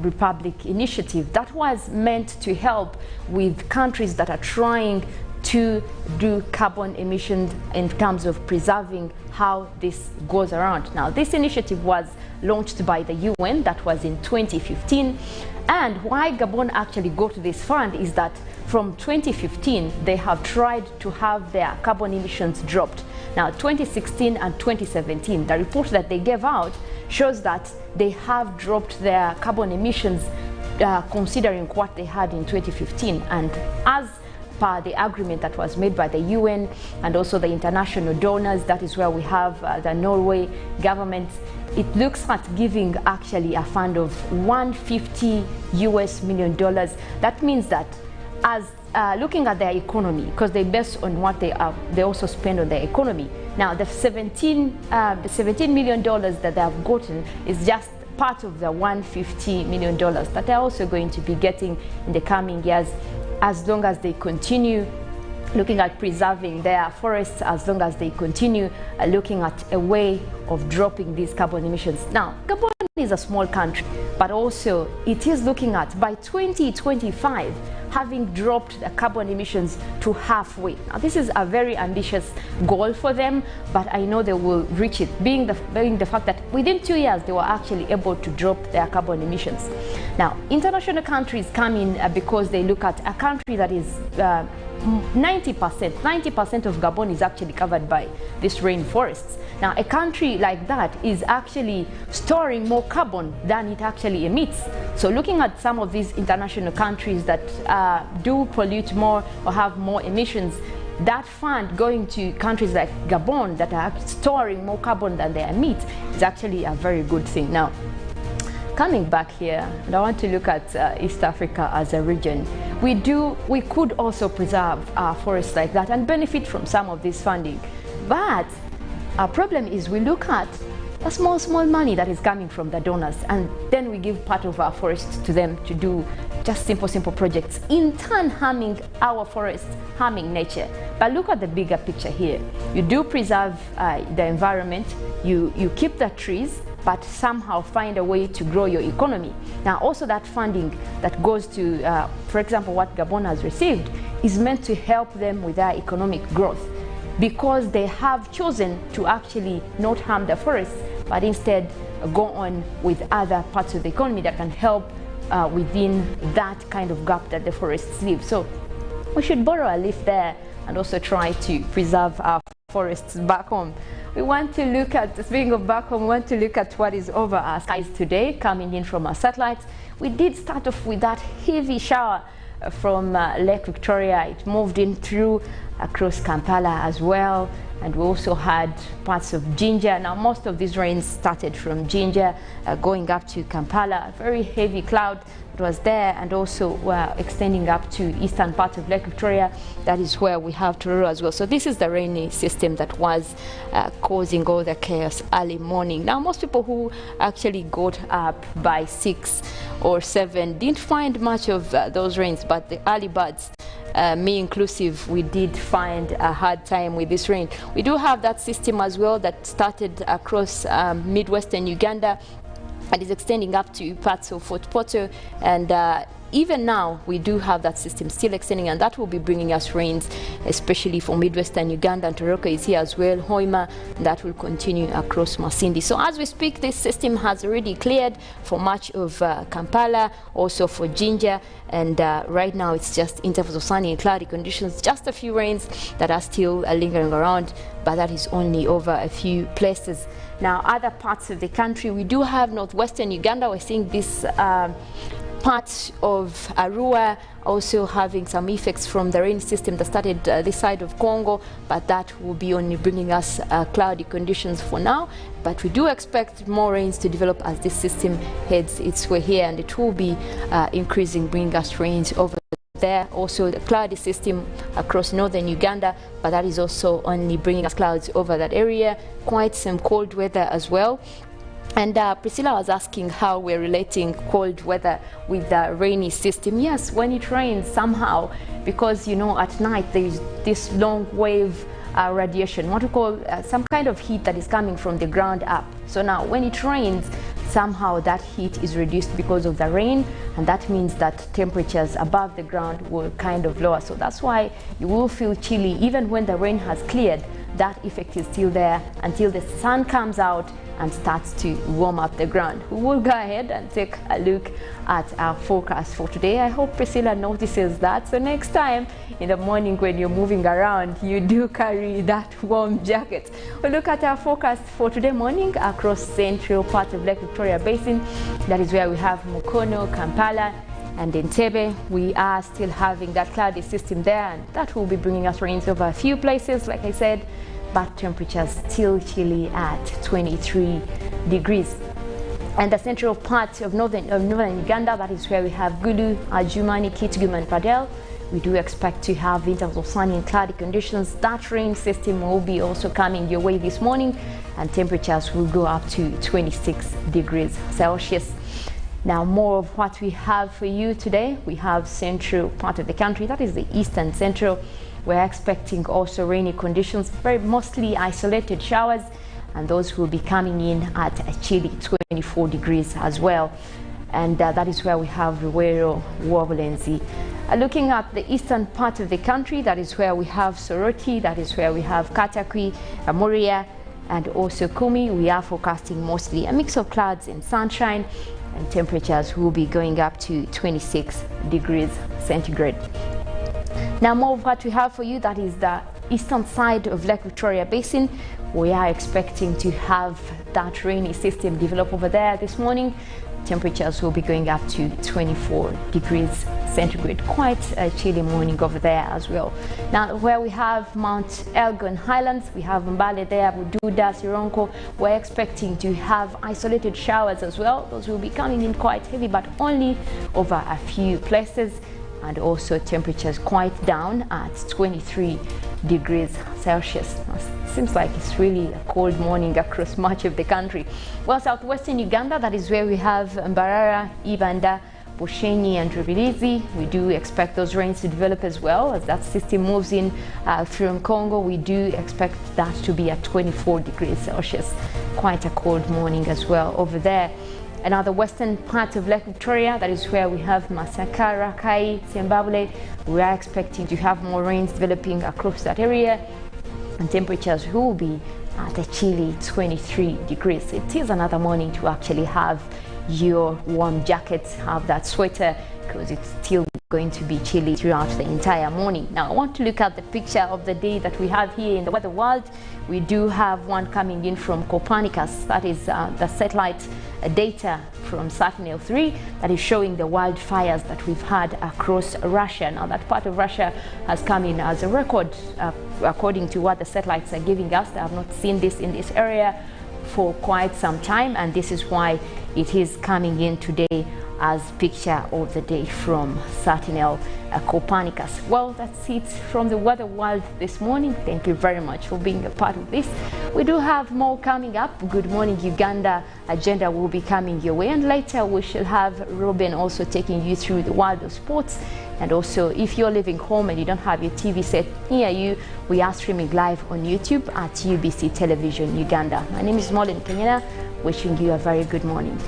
Republic Initiative. That was meant to help with countries that are trying to do carbon emissions in terms of preserving how this goes around. Now, this initiative was launched by the UN, that was in 2015. And why Gabon actually got this fund is that from 2015, they have tried to have their carbon emissions dropped. Now, 2016 and 2017, the report that they gave out shows that they have dropped their carbon emissions considering what they had in 2015. And as per the agreement that was made by the UN and also the international donors, that is where we have the Norway government, it looks at giving actually a fund of $150 million. That means that as looking at their economy, because they base on what they also spend on their economy. Now the $17 million that they have gotten is just part of the $150 million that they're also going to be getting in the coming years, as long as they continue looking at preserving their forests, as long as they continue looking at a way of dropping these carbon emissions. Now, Gabon is a small country, but also it is looking at by 2025 having dropped the carbon emissions to halfway. Now, this is a very ambitious goal for them, but I know they will reach it, being the fact that within 2 years they were actually able to drop their carbon emissions. Now, international countries come in because they look at a country that is 90% of Gabon is actually covered by these rainforests. Now, a country like that is actually storing more carbon than it actually emits. So looking at some of these international countries that do pollute more or have more emissions, that fund going to countries like Gabon that are storing more carbon than they emit is actually a very good thing. Now, coming back here, and I want to look at East Africa as a region. We could also preserve our forests like that and benefit from some of this funding. But our problem is we look at the small money that is coming from the donors, and then we give part of our forests to them to do
just simple projects, in turn harming our forests, harming nature. But look at the bigger picture here. You do preserve the environment, you keep the trees, but somehow find a way to grow your economy. Now also that funding that goes to, for example, what Gabon has received is meant to help them with their economic growth, because they have chosen to actually not harm the forests, but instead go on with other parts of the economy that can help within that kind of gap that the forests leave. So we should borrow a leaf there and also try to preserve our forests back home. We want to look at, speaking of back home, we want to look at what is over our skies today, coming in from our satellites. We did start off with that heavy shower from Lake Victoria. It moved in through across Kampala as well, and we also had parts of Jinja. Now most of these rains started from Jinja going up to Kampala. A very heavy cloud that was there, and also extending up to eastern part of Lake Victoria. That is where we have Tororo as well. So this is the rainy system that was causing all the chaos early morning. Now most people who actually got up by 6 or 7 didn't find much of those rains, but the early birds, me inclusive, we did find a hard time with this rain. We do have that system as well that started across midwestern Uganda and is extending up to parts of Fort Portal, and even now we do have that system still extending, and that will be bringing us rains, especially for midwestern Uganda. And Toroko is here as well, Hoima, that will continue across Masindi. So as we speak, this system has already cleared for much of Kampala, also for Jinja, and right now it's just intervals of sunny and cloudy conditions, just a few rains that are still lingering around, but that is only over a few places. Now other parts of the country, we do have northwestern Uganda. We're seeing this part of Arua also having some effects from the rain system that started this side of Congo, but that will be only bringing us cloudy conditions for now. But we do expect more rains to develop as this system heads its way here, and it will be increasing, bringing us rains over there. Also the cloudy system across northern Uganda, but that is also only bringing us clouds over that area. Quite some cold weather as well. And Priscilla was asking how we're relating cold weather with the rainy system. Yes, when it rains somehow, because you know at night there is this long wave radiation, what we call some kind of heat that is coming from the ground up. So now when it rains, somehow that heat is reduced because of the rain, and that means that temperatures above the ground will kind of lower. So that's why you will feel chilly even when the rain has cleared. That effect is still there until the sun comes out and starts to warm up the ground. We will go ahead and take a look at our forecast for today. I hope Priscilla notices that, so next time in the morning when you're moving around, you do carry that warm jacket. We'll look at our forecast for today morning across central part of Lake Victoria Basin. That is where we have Mukono, Kampala, and Entebbe. We are still having that cloudy system there, and that will be bringing us rains over a few places, like I said, but temperatures still chilly at 23 degrees. And the central part of northern Uganda, that is where we have Gulu, Ajumani, Kitgum, and Padel. We do expect to have intervals of sunny and cloudy conditions. That rain system will be also coming your way this morning, and temperatures will go up to 26 degrees Celsius. Now more of what we have for you today. We have central part of the country, that is the eastern central. We're expecting also rainy conditions, very mostly isolated showers, and those will be coming in at a chilly 24 degrees as well. And that is where we have Ruwero, Wabulenzi. Looking at the eastern part of the country, that is where we have Soroti, that is where we have Katakwi, Amuria, and also Kumi. We are forecasting mostly a mix of clouds and sunshine, and temperatures will be going up to 26 degrees centigrade. Now more of what we have for you, that is the eastern side of Lake Victoria Basin. We are expecting to have that rainy system develop over there this morning. Temperatures will be going up to 24 degrees centigrade. Quite a chilly morning over there as well. Now where we have Mount Elgon Highlands, we have Mbale there, Bududa, Sironko. We're expecting to have isolated showers as well. Those will be coming in quite heavy, but only over a few places. And also temperatures quite down at 23 degrees Celsius. Seems like it's really a cold morning across much of the country. Well, southwestern Uganda, that is where we have Mbarara, Ibanda, Bushenyi and Rubilizi. We do expect those rains to develop as well as that system moves in from Congo. We do expect that to be at 24 degrees Celsius. Quite a cold morning as well over there. Another western part of Lake Victoria, that is where we have Masaka, Rakai, Zimbabwe. We are expecting to have more rains developing across that area, and temperatures will be at a chilly 23 degrees. It is another morning to actually have your warm jackets, have that sweater, because it's still going to be chilly throughout the entire morning. Now I want to look at the picture of the day that we have here in the weather world. We do have one coming in from Copernicus, that is the satellite data from Sentinel-3 that is showing the wildfires that we've had across Russia. Now that part of Russia has come in as a record according to what the satellites are giving us. They have not seen this in this area for quite some time, and this is why it is coming in today as picture of the day from Sentinel Copernicus. Well, that's it from the weather world this morning. Thank you very much for being a part of this. We do have more coming up. Good Morning Uganda agenda will be coming your way, and later we shall have Ruben also taking you through the world of sports. And also, if you're living home and you don't have your TV set near you, we are streaming live on YouTube at UBC Television Uganda. My name is Molin Kenyana, wishing you a very good morning.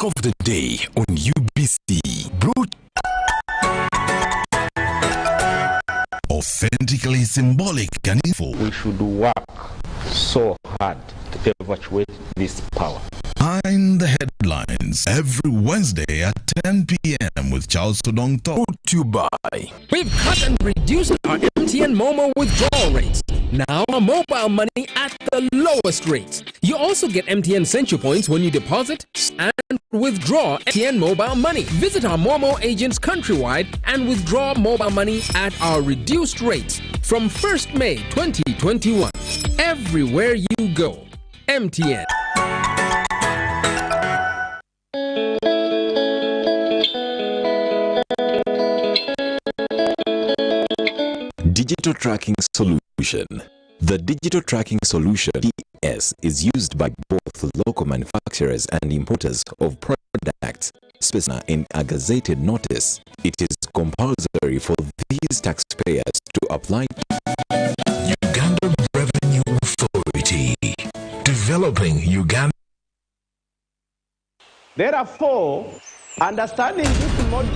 Of the day on UBC, brute, authentically symbolic and info.
We should work so hard to evacuate this power.
Behind the headlines every Wednesday at 10 p.m. with Charles Sodongto. Brought to you by.
We've cut and reduced our MTN Momo withdrawal rates. Now our mobile money at the lowest rates. You also get MTN Central Points when you deposit and withdraw MTN mobile money. Visit our Momo agents countrywide and withdraw mobile money at our reduced rates from 1st May 2021. Everywhere you go. MTN.
Digital Tracking Solution. The Digital Tracking Solution (DS) is used by both local manufacturers and importers of products specified in a gazetted notice. It is compulsory for these taxpayers to apply.
Uganda Revenue Authority, developing Uganda.
Therefore, understanding this model.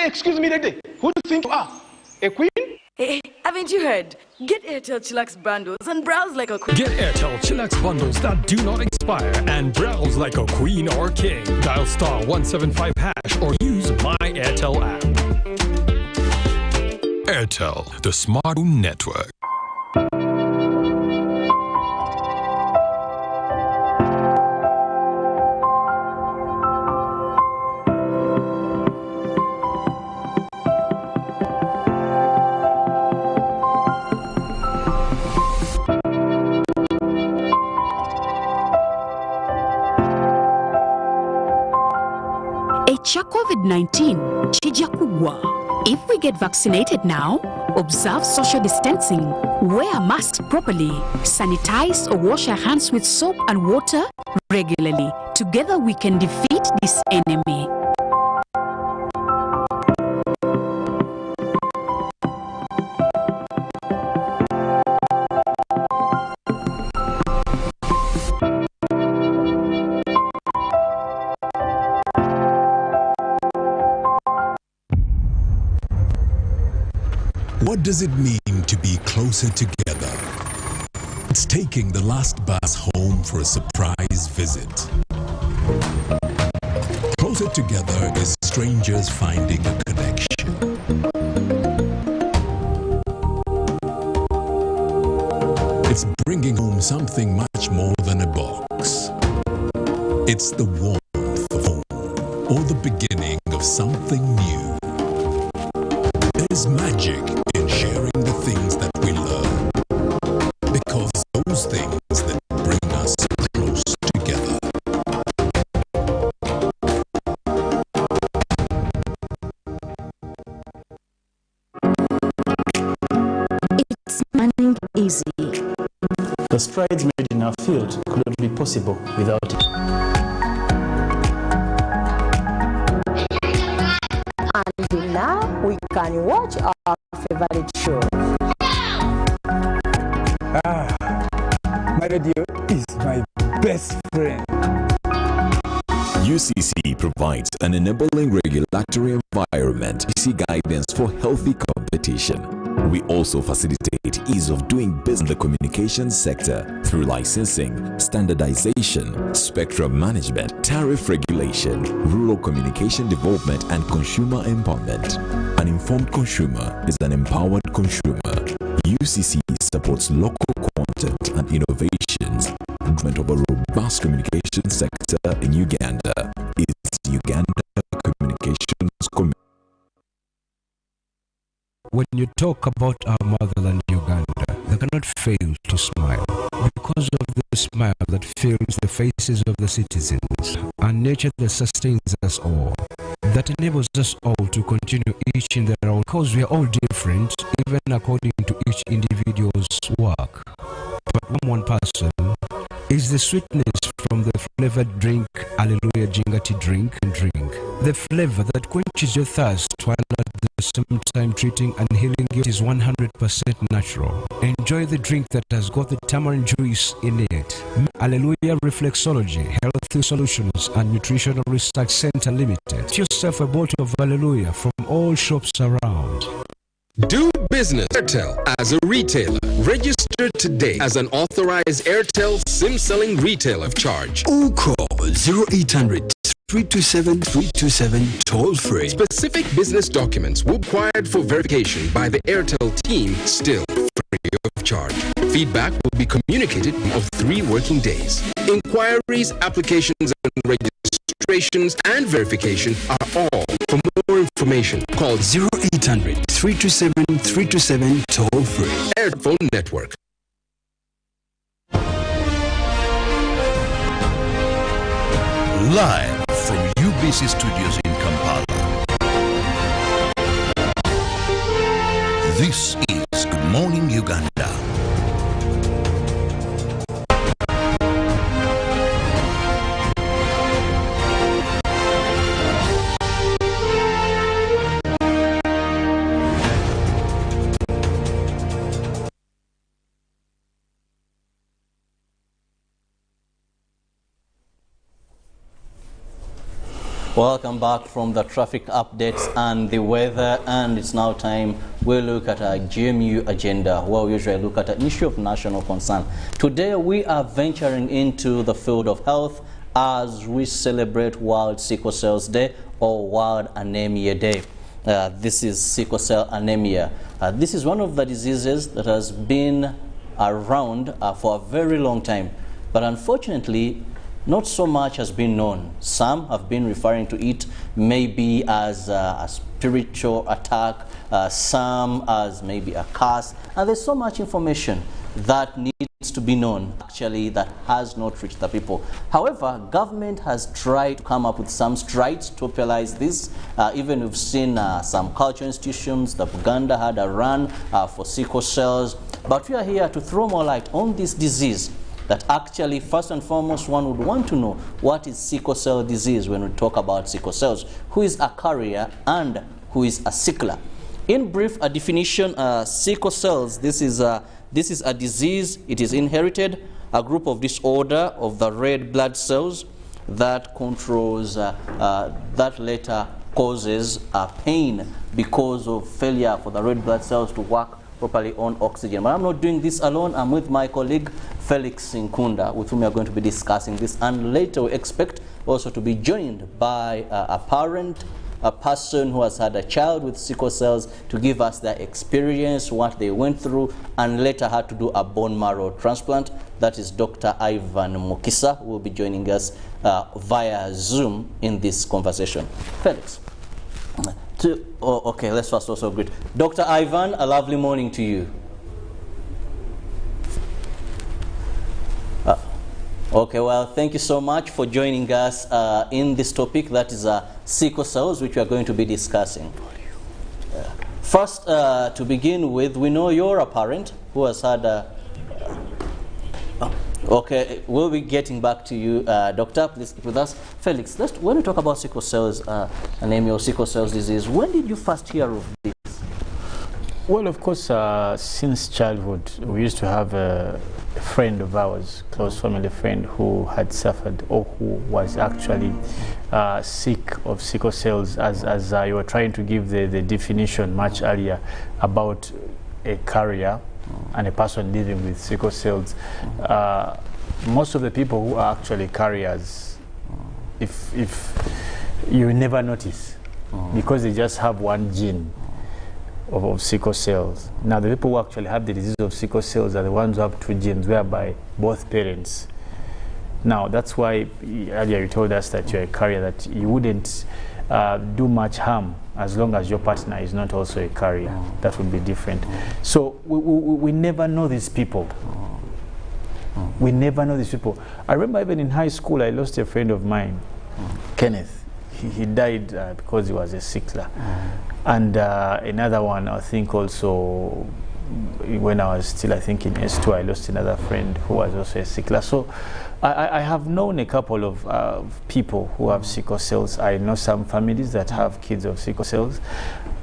Excuse me, lady. Who do you think you are? A queen?
Hey, haven't you heard? Get Airtel Chillax bundles and browse like a queen.
Get Airtel Chillax bundles that do not expire and browse like a queen or king. Dial *175# or use My Airtel app.
Airtel, the smart network.
Echa COVID-19 chija kugwa. If we get vaccinated now, observe social distancing, wear masks properly, sanitize or wash our hands with soap and water regularly. Together we can defeat this enemy.
What does it mean to be closer together? It's taking the last bus home for a surprise visit. Closer together is strangers finding a connection. It's bringing home something much more than a box. It's the warmth of home, or the beginning of something new. There's magic in sharing the things that we love.
The strides made in our field could not be possible without it.
And now we can watch our favorite show.
My radio is my best friend.
UCC provides an enabling regulatory environment, guidance for healthy competition. We also facilitate ease of doing business in the communications sector through licensing, standardization, spectrum management, tariff regulation, rural communication development, and consumer empowerment. An informed consumer is an empowered consumer. UCC supports local content and innovations. Development of a robust communication sector in Uganda is Uganda Communications Commission.
When you talk about our motherland Uganda, they cannot fail to smile because of the smile that fills the faces of the citizens, and nature that sustains us all, that enables us all to continue each in their own, because we are all different, even according to each individual's work. But one person is the sweetness from the flavored drink, Alleluia Jingati drink. The flavor that quenches your thirst while at the same time treating and healing you is 100% natural. Enjoy the drink that has got the tamarind juice in it. Alleluia Reflexology, Healthy Solutions and Nutritional Research Center Limited. Get yourself a bottle of Alleluia from all shops around.
Do business Airtel as a retailer. Register today as an authorized Airtel SIM selling retailer of charge.
Or call 0800 327 327 toll free.
Specific business documents will be required for verification by the Airtel team, still free of charge. Feedback will be communicated of 3 working days. Inquiries, applications, and registrations and verification are all. For more information, call
0800 327 327 toll free.
Airphone Network.
Live from UBC Studios in Kampala. This is Good Morning Uganda.
Welcome back from the traffic updates and the weather, and it's now time we look at our GMU agenda, where we usually look at an issue of national concern. Today we are venturing into the field of health as we celebrate World Sickle Cell Day or World Anemia Day. This is sickle cell anemia. This is one of the diseases that has been around for a very long time, but unfortunately not so much has been known. Some have been referring to it maybe as a spiritual attack, some as maybe a curse, and there's so much information that needs to be known, actually, that has not reached the people. However, government has tried to come up with some strides to popularize this. Even we've seen some cultural institutions, the Uganda had a run for sickle cells, but we are here to throw more light on this disease. That actually, first and foremost, one would want to know what is sickle cell disease when we talk about sickle cells. Who is a carrier and who is a sickler? In brief, a definition: sickle cells. This is a disease. It is inherited, a group of disorder of the red blood cells that controls that later causes pain because of failure for the red blood cells to work properly on oxygen. But I'm not doing this alone. I'm with my colleague Felix Nkunda, with whom we are going to be discussing this, and later we expect also to be joined by a parent, a person who has had a child with sickle cells, to give us their experience, what they went through, and later had to do a bone marrow transplant. That is Dr. Ivan Mukisa, who will be joining us via Zoom in this conversation. Felix. Okay, let's first also greet Dr. Ivan. A lovely morning to you. Okay, well, thank you so much for joining us in this topic, that is sickle cells, which we are going to be discussing. First, to begin with, we know you're a parent who has had Okay, we'll be getting back to you, Doctor. Please with us. Felix, when we talk about sickle cells, anemia or sickle cells disease, when did you first hear of this?
Well, of course, since childhood, we used to have a friend of ours, close family friend, who had suffered or who was actually sick of sickle cells, as you were trying to give the definition much earlier about a carrier and a person living with sickle cells. Most of the people who are actually carriers, if you never notice, because they just have one gene of sickle cells. Now, the people who actually have the disease of sickle cells are the ones who have two genes, whereby both parents. Now, that's why earlier you told us that you're a carrier, that you wouldn't do much harm as long as your partner is not also a carrier. That would be different. So we never know these people. We never know these people. I remember even in high school, I lost a friend of mine, Kenneth. He died because he was a sickler. And another one, I think also, when I was still, I think in S2, I lost another friend who was also a sickler. So I have known a couple of people who have sickle cells. I know some families that have kids of sickle cells.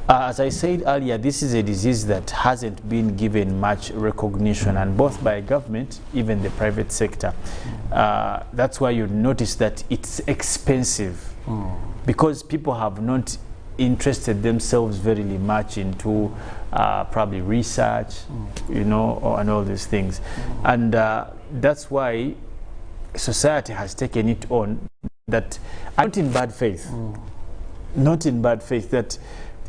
As I said earlier, this is a disease that hasn't been given much recognition, and both by government, even the private sector. That's why you notice that it's expensive, because people have not interested themselves very much into probably research, you know, and all these things. And that's why society has taken it on, that not in bad faith, not in bad faith, that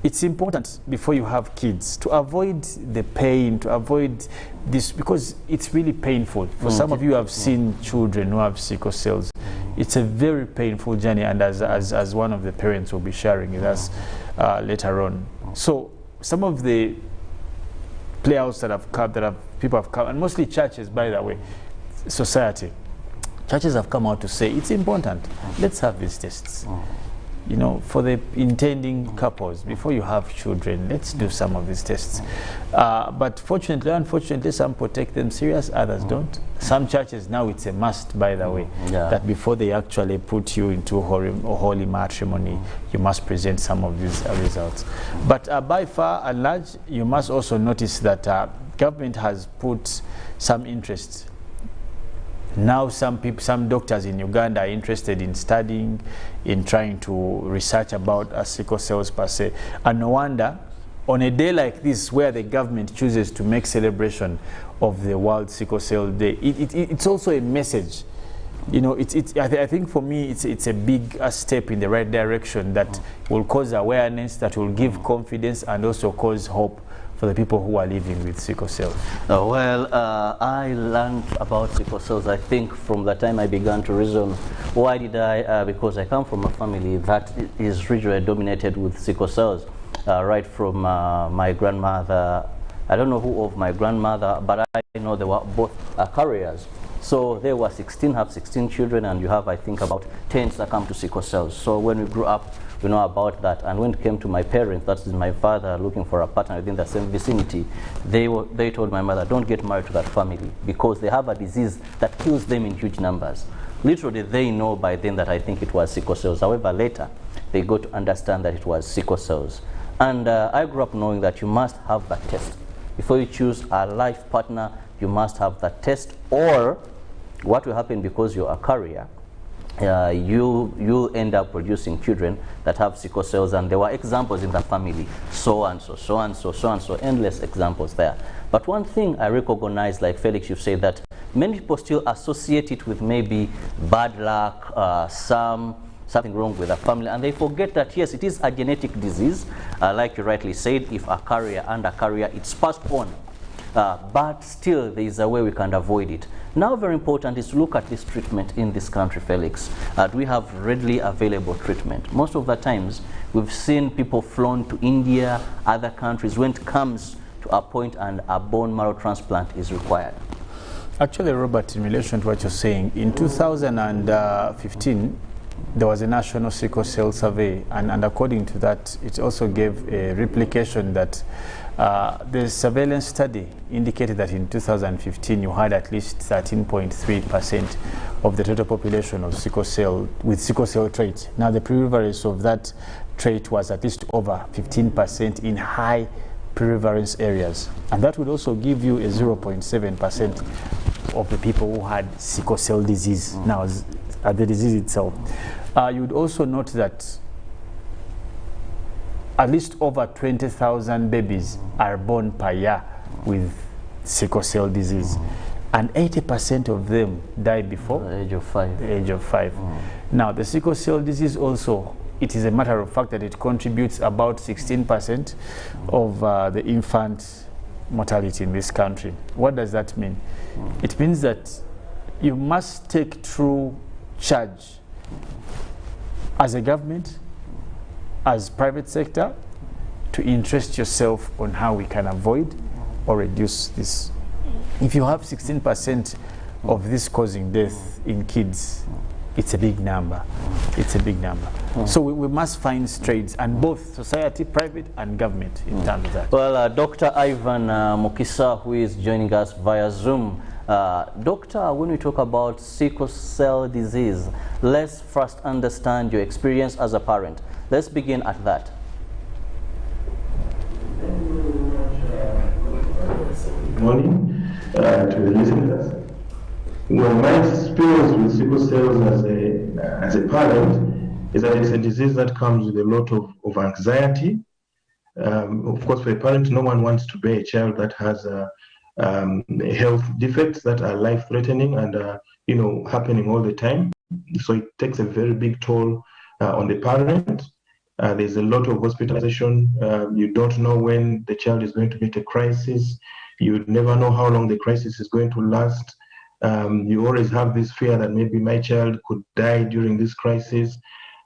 it's important before you have kids to avoid the pain, to avoid this, because it's really painful. For some of you who have seen children who have sickle cells, it's a very painful journey, and as one of the parents will be sharing with us later on. So some of the playouts that have come, people have come, and mostly churches, by the way, society, churches have come out to say it's important. Let's have these tests. You know, for the intending couples, before you have children, let's do some of these tests. But fortunately, unfortunately, some people take them serious, others don't. Some churches now, it's a must, by the way, that before they actually put you into holy matrimony, you must present some of these results. But by far and large, you must also notice that government has put some interest. Now some doctors in Uganda are interested in studying, in trying to research about sickle cells per se. And no wonder, on a day like this, where the government chooses to make celebration of the World Sickle Cell Day, it's also a message. You know, I think for me, it's a big step in the right direction that will cause awareness, that will give confidence, and also cause hope for the people who are living with sickle cells.
Well, I learned about sickle cells, I think, from the time I began to reason. Why did I? Because I come from a family that is regionally dominated with sickle cells, right from my grandmother. I don't know who of my grandmother, but I know they were both carriers. So there were 16 children, and you have, I think, about 10 succumb to sickle cells. So when we grew up, we know about that. And when it came to my parents, that is my father looking for a partner within the same vicinity, they told my mother, don't get married to that family, because they have a disease that kills them in huge numbers. Literally, they know by then that I think it was sickle cells. However, later, they got to understand that it was sickle cells. And I grew up knowing that you must have that test. Before you choose a life partner, you must have that test, or what will happen, because you're a carrier, you end up producing children that have sickle cells, and there were examples in the family, so and so, so and so, so and so, endless examples there. But one thing I recognize, like Felix, you've said that many people still associate it with maybe bad luck, something wrong with the family, and they forget that yes, it is a genetic disease, like you rightly said. If a carrier and a carrier, it's passed on. But still, there is a way we can avoid it. Now, very important is to look at this treatment in this country, Felix. Do we have readily available treatment? Most of the times, we've seen people flown to India, other countries, when it comes to a point and a bone marrow transplant is required.
Actually, Robert, in relation to what you're saying, in 2015, there was a national sickle cell survey, and according to that, it also gave a replication that the surveillance study indicated that in 2015 you had at least 13.3% of the total population of sickle cell with sickle cell trait. Now the prevalence of that trait was at least over 15% in high prevalence areas, and that would also give you a 0.7% of the people who had sickle cell disease. Now the disease itself. You would also note that at least over 20,000 babies are born per year with sickle cell disease, and 80% of them die before
the age of 5.
The age of 5. Now, the sickle cell disease also, it is a matter of fact that it contributes about 16% of the infant mortality in this country. What does that mean? It means that you must take true charge as a government, as private sector, to interest yourself on how we can avoid or reduce this. If you have 16% of this causing death in kids, it's a big number. It's a big number. So we must find straits, and both society, private and government, in terms of that.
Well, Dr. Ivan Mukisa, who is joining us via Zoom. Doctor, when we talk about sickle cell disease, let's first understand your experience as a parent. Let's begin at that.
Good morning to the listeners. Well, my experience with sickle cells as a parent is that it's a disease that comes with a lot of anxiety. Of course, for a parent, no one wants to bear a child that has health defects that are life-threatening and happening all the time. So it takes a very big toll on the parent. There's a lot of hospitalization. You don't know when the child is going to meet a crisis. You never know how long the crisis is going to last. You always have this fear that maybe my child could die during this crisis.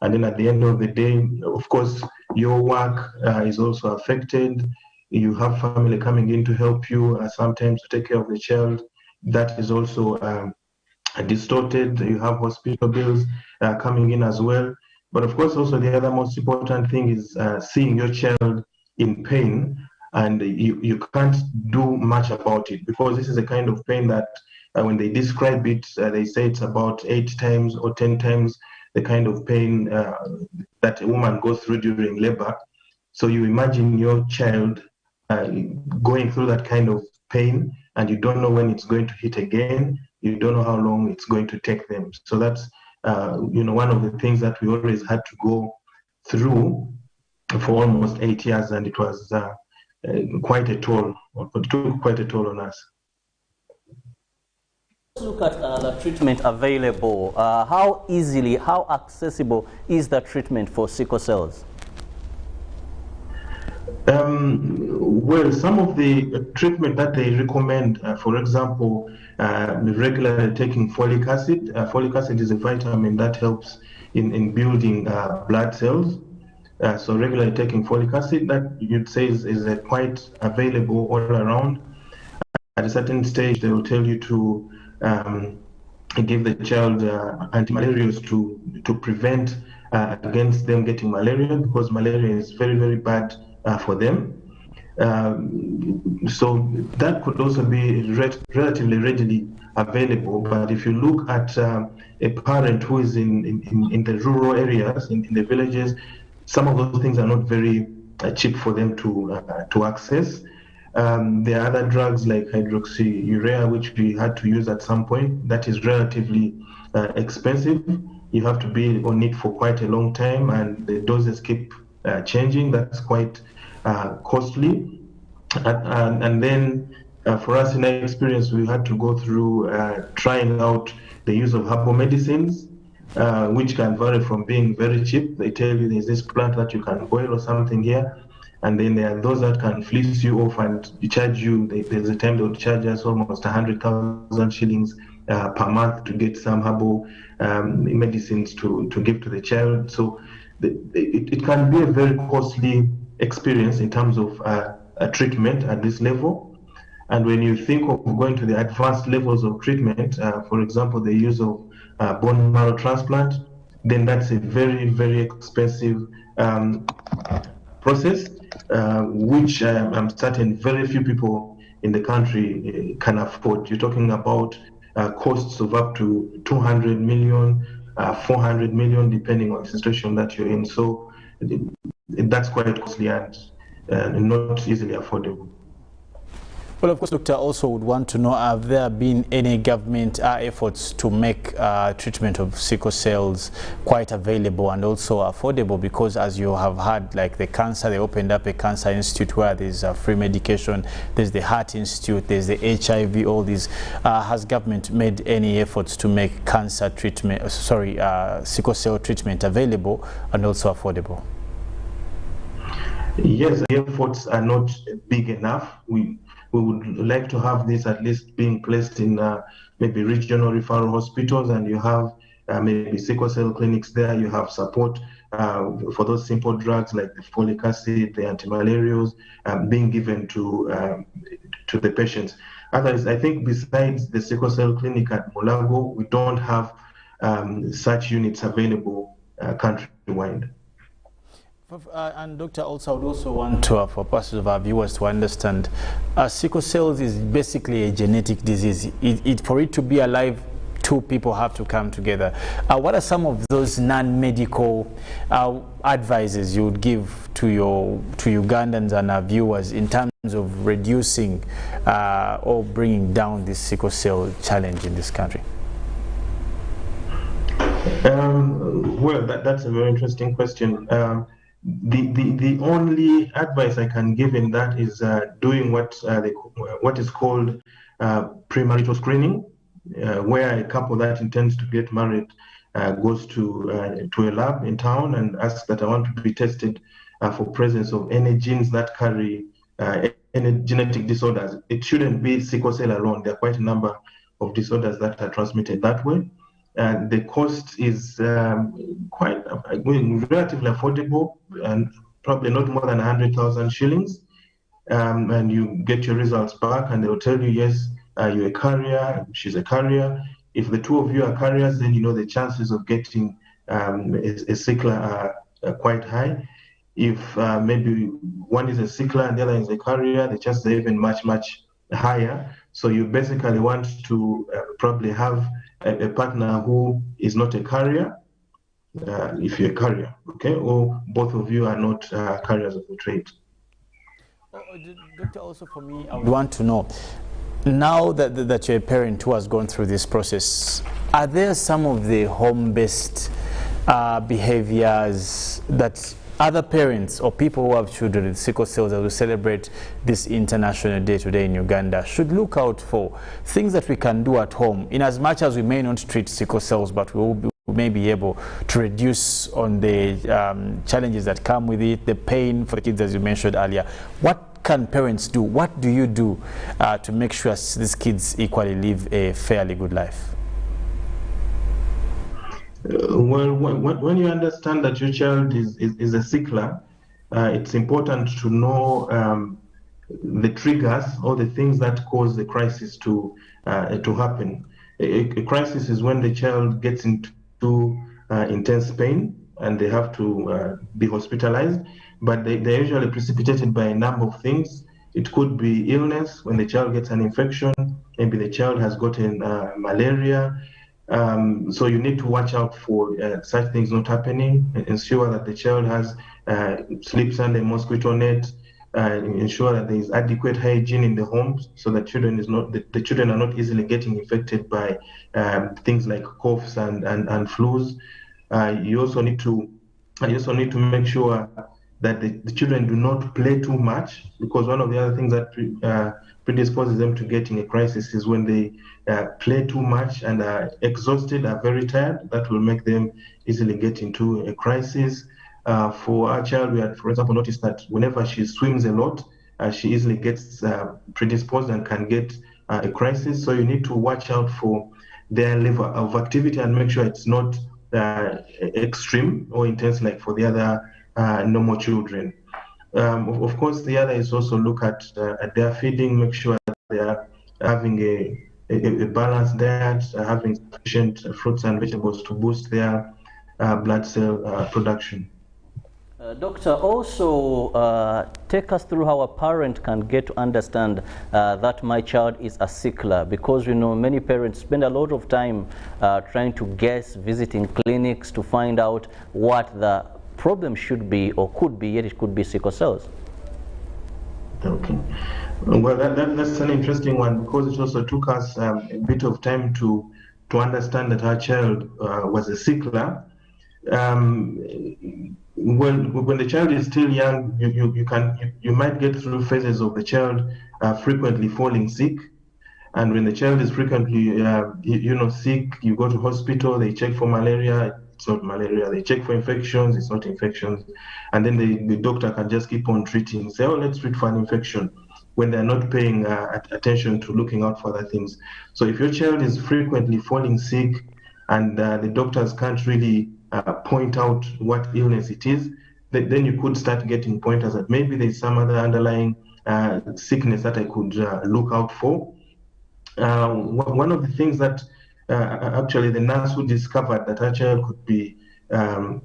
And then at the end of the day, of course, your work is also affected. You have family coming in to help you sometimes to take care of the child. That is also distorted. You have hospital bills coming in as well. But of course, also the other most important thing is seeing your child in pain, and you can't do much about it, because this is a kind of pain that when they describe it, they say it's about 8 times or 10 times the kind of pain that a woman goes through during labor. So you imagine your child going through that kind of pain, and you don't know when it's going to hit again. You don't know how long it's going to take them. So that's one of the things that we always had to go through for almost 8 years, and it was quite a toll. It took quite a toll on us.
Let's look at the treatment available. How easily, how accessible is the treatment for sickle cells?
Well, some of the treatment that they recommend, for example, regularly taking folic acid. Folic acid is a vitamin that helps in building blood cells. So regularly taking folic acid, that you'd say is quite available all around. At a certain stage, they will tell you to give the child antimalarials to prevent against them getting malaria, because malaria is very, very bad for them. So that could also be relatively readily available. But if you look at a parent who is in the rural areas, in the villages, some of those things are not very cheap for them to access. There are other drugs like hydroxyurea, which we had to use at some point. That is relatively expensive. You have to be on it for quite a long time, and the doses keep changing. That's quite costly. And then for us in our experience, we had to go through trying out the use of herbal medicines, which can vary from being very cheap. They tell you there's this plant that you can boil or something here, and then there are those that can fleece you off and charge you. There's a time they would charge us almost 100,000 shillings per month to get some herbal medicines to give to the child. So it can be a very costly experience in terms of treatment at this level. And when you think of going to the advanced levels of treatment, for example, the use of bone marrow transplant, then that's a very, very expensive process, which I'm certain very few people in the country can afford. You're talking about costs of up to 200 million, 400 million, depending on the situation that you're in. So that's quite costly and not easily affordable.
Well, of course, Doctor, also would want to know, have there been any government efforts to make treatment of sickle cells quite available and also affordable? Because as you have had, like the cancer, they opened up a cancer institute where there's free medication, there's the heart institute, there's the HIV, all these. Has government made any efforts to make cancer treatment, sickle cell treatment available and also affordable?
Yes, the efforts are not big enough. We would like to have this at least being placed in maybe regional referral hospitals, and you have maybe sickle cell clinics there. You have support for those simple drugs like the folic acid, the antimalarials, being given to the patients. Otherwise, I think besides the sickle cell clinic at Mulago, we don't have such units available countrywide.
And Doctor, also, I would also want to, for purposes of our viewers to understand, sickle cells is basically a genetic disease. For it to be alive, two people have to come together. What are some of those non-medical advices you would give to Ugandans and our viewers in terms of reducing or bringing down this sickle cell challenge in this country?
Well, that's a very interesting question. The only advice I can give in that is doing what is called premarital screening, where a couple that intends to get married goes to a lab in town and asks that I want to be tested for presence of any genes that carry any genetic disorders. It shouldn't be sickle cell alone. There are quite a number of disorders that are transmitted that way. The cost is quite relatively affordable, and probably not more than 100,000 shillings. And you get your results back, and they will tell you, yes, you're a carrier, she's a carrier. If the two of you are carriers, then you know the chances of getting a sickler are quite high. If maybe one is a sickler and the other is a carrier, the chances are even much, much higher. So you basically want to probably have a partner who is not a carrier, if you're a carrier, okay, or both of you are not carriers of the trait.
Doctor, also for me, I would want to know, now that you're a parent who has gone through this process, are there some of the home-based behaviors that other parents or people who have children with sickle cells as we celebrate this International Day today in Uganda should look out for? Things that we can do at home, in as much as we may not treat sickle cells, but we may be able to reduce on the challenges that come with it, the pain for the kids, as you mentioned earlier. What can parents do? What do you do to make sure these kids equally live a fairly good life?
Well, when you understand that your child is a sickler, it's important to know the triggers or the things that cause the crisis to happen. A crisis is when the child gets into intense pain and they have to be hospitalized, but they're usually precipitated by a number of things. It could be illness, when the child gets an infection, maybe the child has gotten malaria. So you need to watch out for such things not happening, ensure that the child has sleeps under a mosquito net, ensure that there is adequate hygiene in the home so that the children are not easily getting infected by things like coughs and flus. You also need to make sure that the children do not play too much, because one of the other things that predisposes them to getting a crisis is when they play too much and are exhausted, are very tired. That will make them easily get into a crisis. For our child, we had, for example, noticed that whenever she swims a lot, she easily gets predisposed and can get a crisis. So you need to watch out for their level of activity and make sure it's not extreme or intense like for the other normal children. Of course, the other is also look at their feeding, make sure that they are having a balanced diet, having sufficient fruits and vegetables to boost their blood cell production.
Doctor, also take us through how a parent can get to understand that my child is a sickler, because we know many parents spend a lot of time trying to guess, visiting clinics to find out what the problem should be or could be, yet it could be sickle cells.
Okay. Well, that's an interesting one, because it also took us a bit of time to understand that our child was a sickler. When the child is still young, you might get through phases of the child frequently falling sick, and when the child is frequently sick, you go to hospital, they check for malaria, it's not malaria, they check for infections, it's not infections, and then the doctor can just keep on treating, say, oh, let's treat for an infection, when they're not paying attention to looking out for other things. So if your child is frequently falling sick and the doctors can't really point out what illness it is, then you could start getting pointers that maybe there's some other underlying sickness that I could look out for. One of the things that actually the nurse who discovered that her child could be a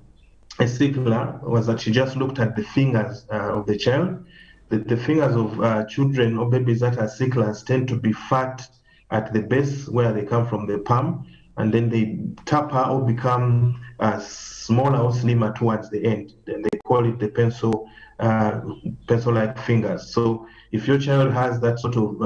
sickler was that she just looked at the fingers of the child. The fingers of children or babies that are sicklers tend to be fat at the base where they come from the palm, and then they taper or become smaller or slimmer towards the end. Then they call it the pencil-like fingers. So if your child has that sort of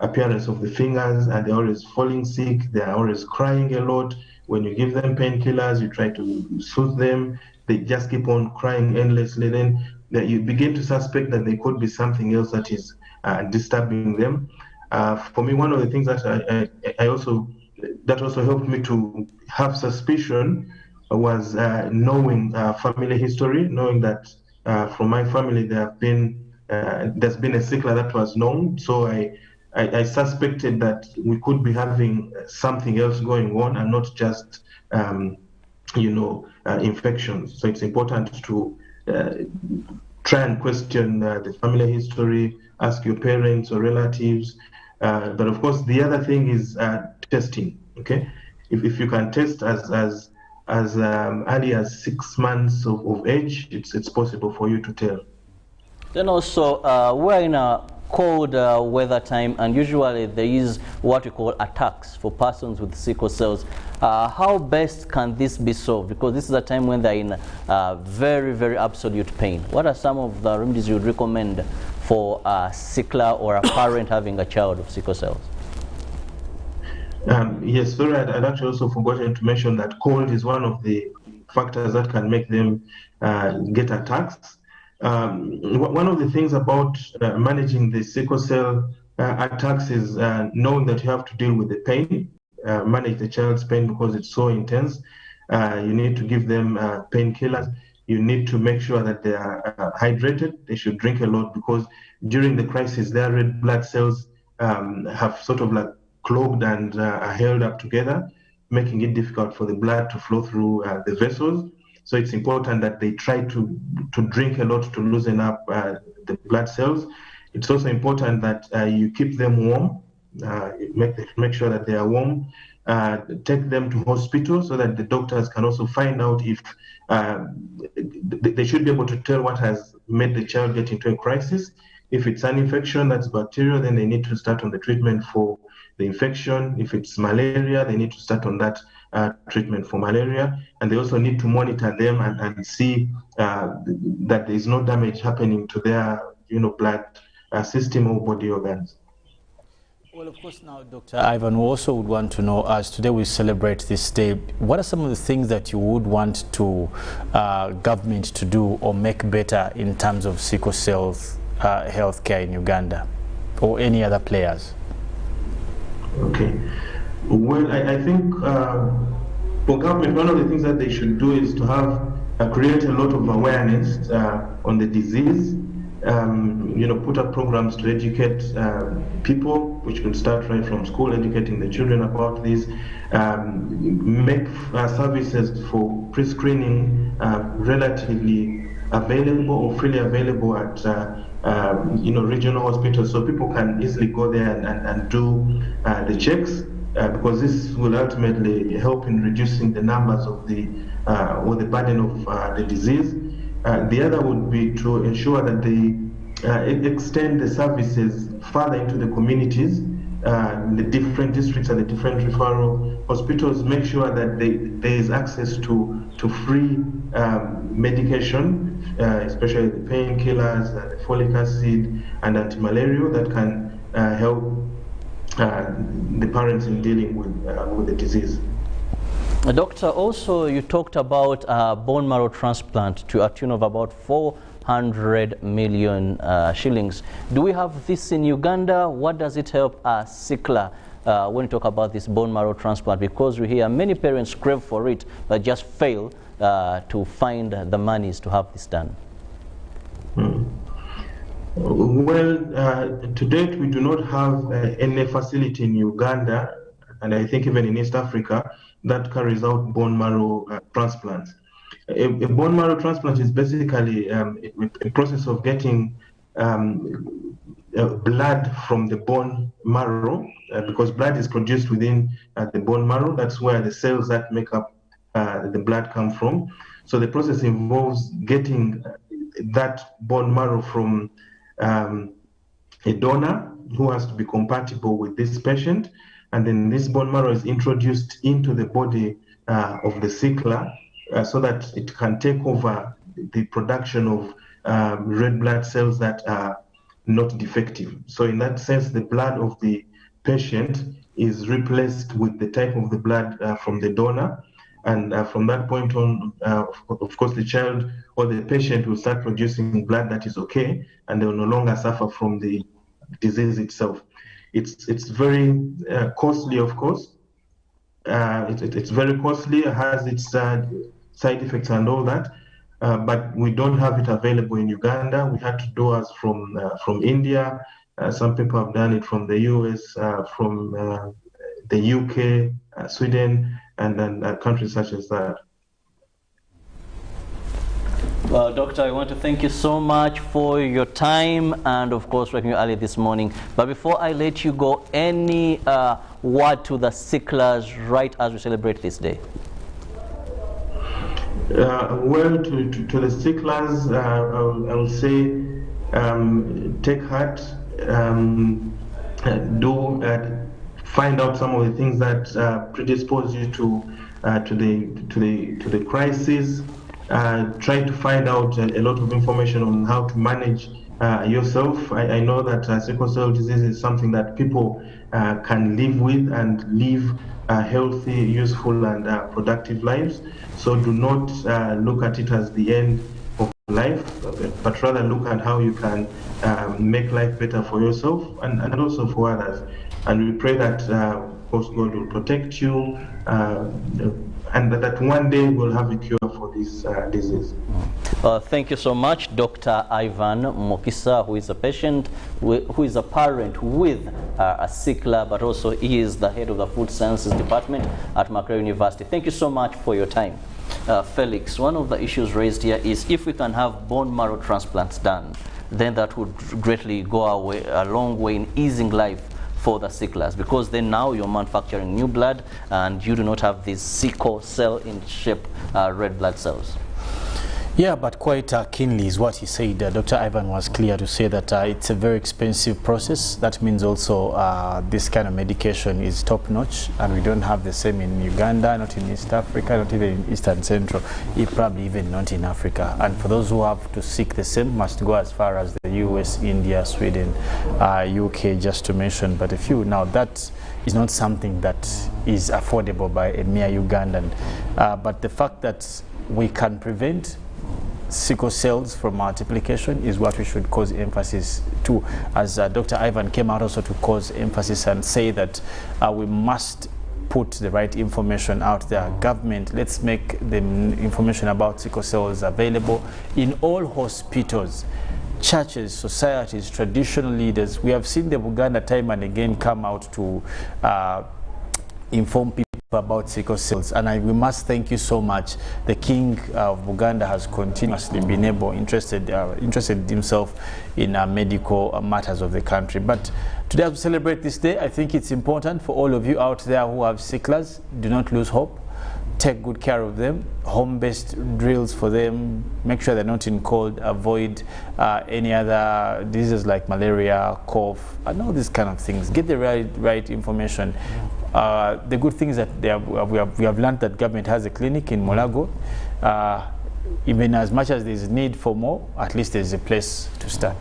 appearance of the fingers and they're always falling sick, they're always crying a lot, when you give them painkillers, you try to soothe them, they just keep on crying endlessly, then you begin to suspect that there could be something else that is disturbing them. For me, one of the things that that also helped me to have suspicion was knowing family history, knowing that from my family there's been a sickler that was known. So I suspected that we could be having something else going on and not just infections. So it's important to try and question the family history, ask your parents or relatives. But of course, the other thing is testing. Okay, if you can test as early as 6 months of age, it's possible for you to tell.
Then also, we're in a cold weather time, and usually there is what we call attacks for persons with sickle cells. How best can this be solved? Because this is a time when they're in very, very absolute pain. What are some of the remedies you would recommend for a sickler or a parent having a child with sickle cells?
Yes, sorry, I'd actually also forgotten to mention that cold is one of the factors that can make them get attacks. One of the things about managing the sickle cell attacks is knowing that you have to deal with the pain, manage the child's pain because it's so intense. You need to give them painkillers. You need to make sure that they are hydrated. They should drink a lot, because during the crisis, their red blood cells have sort of like clogged and are held up together, making it difficult for the blood to flow through the vessels. So it's important that they try to drink a lot to loosen up the blood cells. It's also important that you keep them warm, make sure that they are warm, take them to hospital so that the doctors can also find out if they should be able to tell what has made the child get into a crisis. If it's an infection that's bacterial, then they need to start on the treatment for the infection. If it's malaria, they need to start on that treatment for malaria. And they also need to monitor them and see that there is no damage happening to their blood system or body organs.
Well, of course, now, Dr. Ivan, we also would want to know, as today we celebrate this day, what are some of the things that you would want to government to do or make better in terms of sickle cell healthcare in Uganda, or any other players?
Okay. Well, I think for government, one of the things that they should do is to have create a lot of awareness on the disease. Put up programs to educate people, which could start right from school, educating the children about this. Make services for pre-screening relatively available or freely available at regional hospitals, so people can easily go there and do the checks. because this will ultimately help in reducing the numbers of the or the burden of the disease. The other would be to ensure that they extend the services further into the communities, the different districts and the different referral hospitals. Make sure that there is access to free medication, especially the painkillers, the folic acid, and antimalarial that can help the parents in dealing with the disease.
Doctor, also you talked about bone marrow transplant to a tune of about 400 million shillings. Do we have this in Uganda? What does it help a sickler when you talk about this bone marrow transplant? Because we hear many parents crave for it but just fail to find the monies to have this done.
Well, to date we do not have any facility in Uganda, and I think even in East Africa, that carries out bone marrow transplants. A bone marrow transplant is basically a process of getting blood from the bone marrow, because blood is produced within the bone marrow. That's where the cells that make up the blood come from. So the process involves getting that bone marrow from a donor who has to be compatible with this patient, and then this bone marrow is introduced into the body of the sickler so that it can take over the production of red blood cells that are not defective. So in that sense, the blood of the patient is replaced with the type of the blood from the donor, and from that point on, of course, the child or the patient will start producing blood that is okay, and they will no longer suffer from the disease itself. It's very costly, of course. It's very costly, has its side effects and all that, but we don't have it available in Uganda. We had to do ours from India. Some people have done it from the US, from the UK, Sweden, and then countries such as that.
Well, Doctor, I want to thank you so much for your time and, of course, waking you early this morning. But before I let you go, any word to the sicklers right as we celebrate this day?
Well, to the sicklers, I will say take heart, find out some of the things that predispose you to the crisis. Try to find out a lot of information on how to manage yourself. I know that sickle cell disease is something that people can live with and live healthy, useful, and productive lives. So do not look at it as the end of life, but rather look at how you can make life better for yourself and also for others. And we pray that, of course, God will protect you, and that one day we'll have a cure for this disease.
Thank you so much, Dr. Ivan Mokisa, who is a patient, who is a parent with a sickler, but also he is the head of the Food Sciences Department at Makerere University. Thank you so much for your time. Felix, one of the issues raised here is if we can have bone marrow transplants done, then that would greatly go a long way in easing life for the sicklers, because then now you're manufacturing new blood and you do not have these sickle cell in shape red blood cells.
Yeah, but quite keenly is what he said. Dr. Ivan was clear to say that it's a very expensive process. That means also this kind of medication is top-notch, and we don't have the same in Uganda, not in East Africa, not even in Eastern Central, probably even not in Africa. And for those who have to seek the same, must go as far as the US, India, Sweden, UK, just to mention but a few. Now that is not something that is affordable by a mere Ugandan. But the fact that we can prevent sickle cells from multiplication is what we should cause emphasis to, as Dr. Ivan came out also to cause emphasis and say that we must put the right information out there. Government, let's make the information about sickle cells available in all hospitals, churches, societies, traditional leaders. We have seen the Uganda time and again come out to inform people about sickle cells, and we must thank you so much. The King of Uganda has continuously been interested himself in medical matters of the country. But today, as we celebrate this day, I think it's important for all of you out there who have sicklers, do not lose hope. Take good care of them, home-based drills for them, make sure they're not in cold, avoid any other diseases like malaria, cough, and all these kind of things. Get the right information. The good thing is that we have learned that government has a clinic in Mulago. Even as much as there's need for more, at least there's a place to start.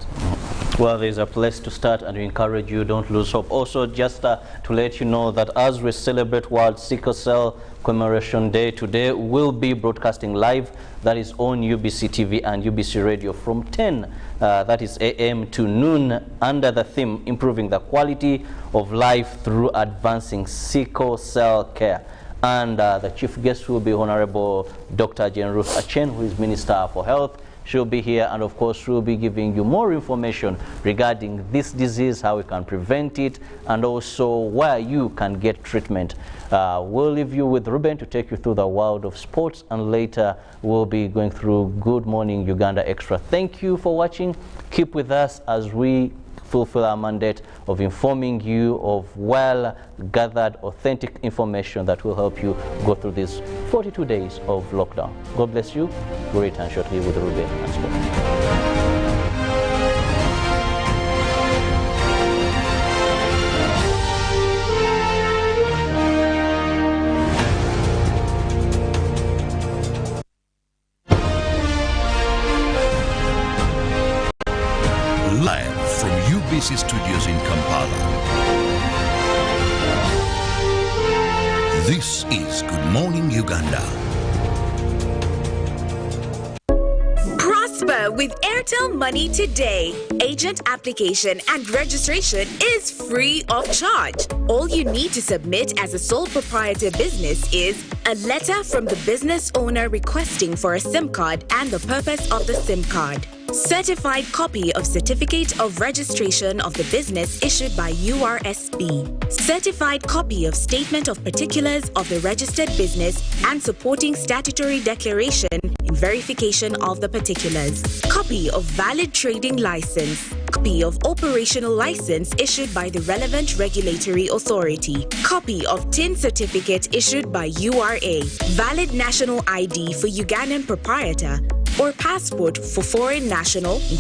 Well, there's a place to start, and we encourage you, don't lose hope. Also, just to let you know that as we celebrate World Sickle Cell Commemoration Day today, we'll be broadcasting live, that is on UBC TV and UBC Radio from 10, that is AM to noon, under the theme, Improving the Quality of Life Through Advancing Sickle Cell Care. And the chief guest will be Honorable Dr. Jane Ruth Achen, who is Minister for Health. She'll be here, and of course she'll be giving you more information regarding this disease, how we can prevent it, and also where you can get treatment. We'll leave you with Ruben to take you through the world of sports, and later we'll be going through Good Morning Uganda Extra. Thank you for watching. Keep with us as we fulfill our mandate of informing you of well-gathered, authentic information that will help you go through these 42 days of lockdown. God bless you. We'll return shortly with Ruben and Sport.
UBC Studios in Kampala. This is Good Morning Uganda.
Prosper with Airtel Money today. Agent application and registration is free of charge. All you need to submit as a sole proprietor business is a letter from the business owner requesting for a SIM card and the purpose of the SIM card. Certified copy of Certificate of Registration of the Business issued by URSB. Certified copy of Statement of Particulars of the Registered Business and supporting statutory declaration in verification of the particulars. Copy of Valid Trading License. Copy of Operational License issued by the relevant regulatory authority. Copy of TIN Certificate issued by URA. Valid National ID for Ugandan proprietor or passport for foreign national, including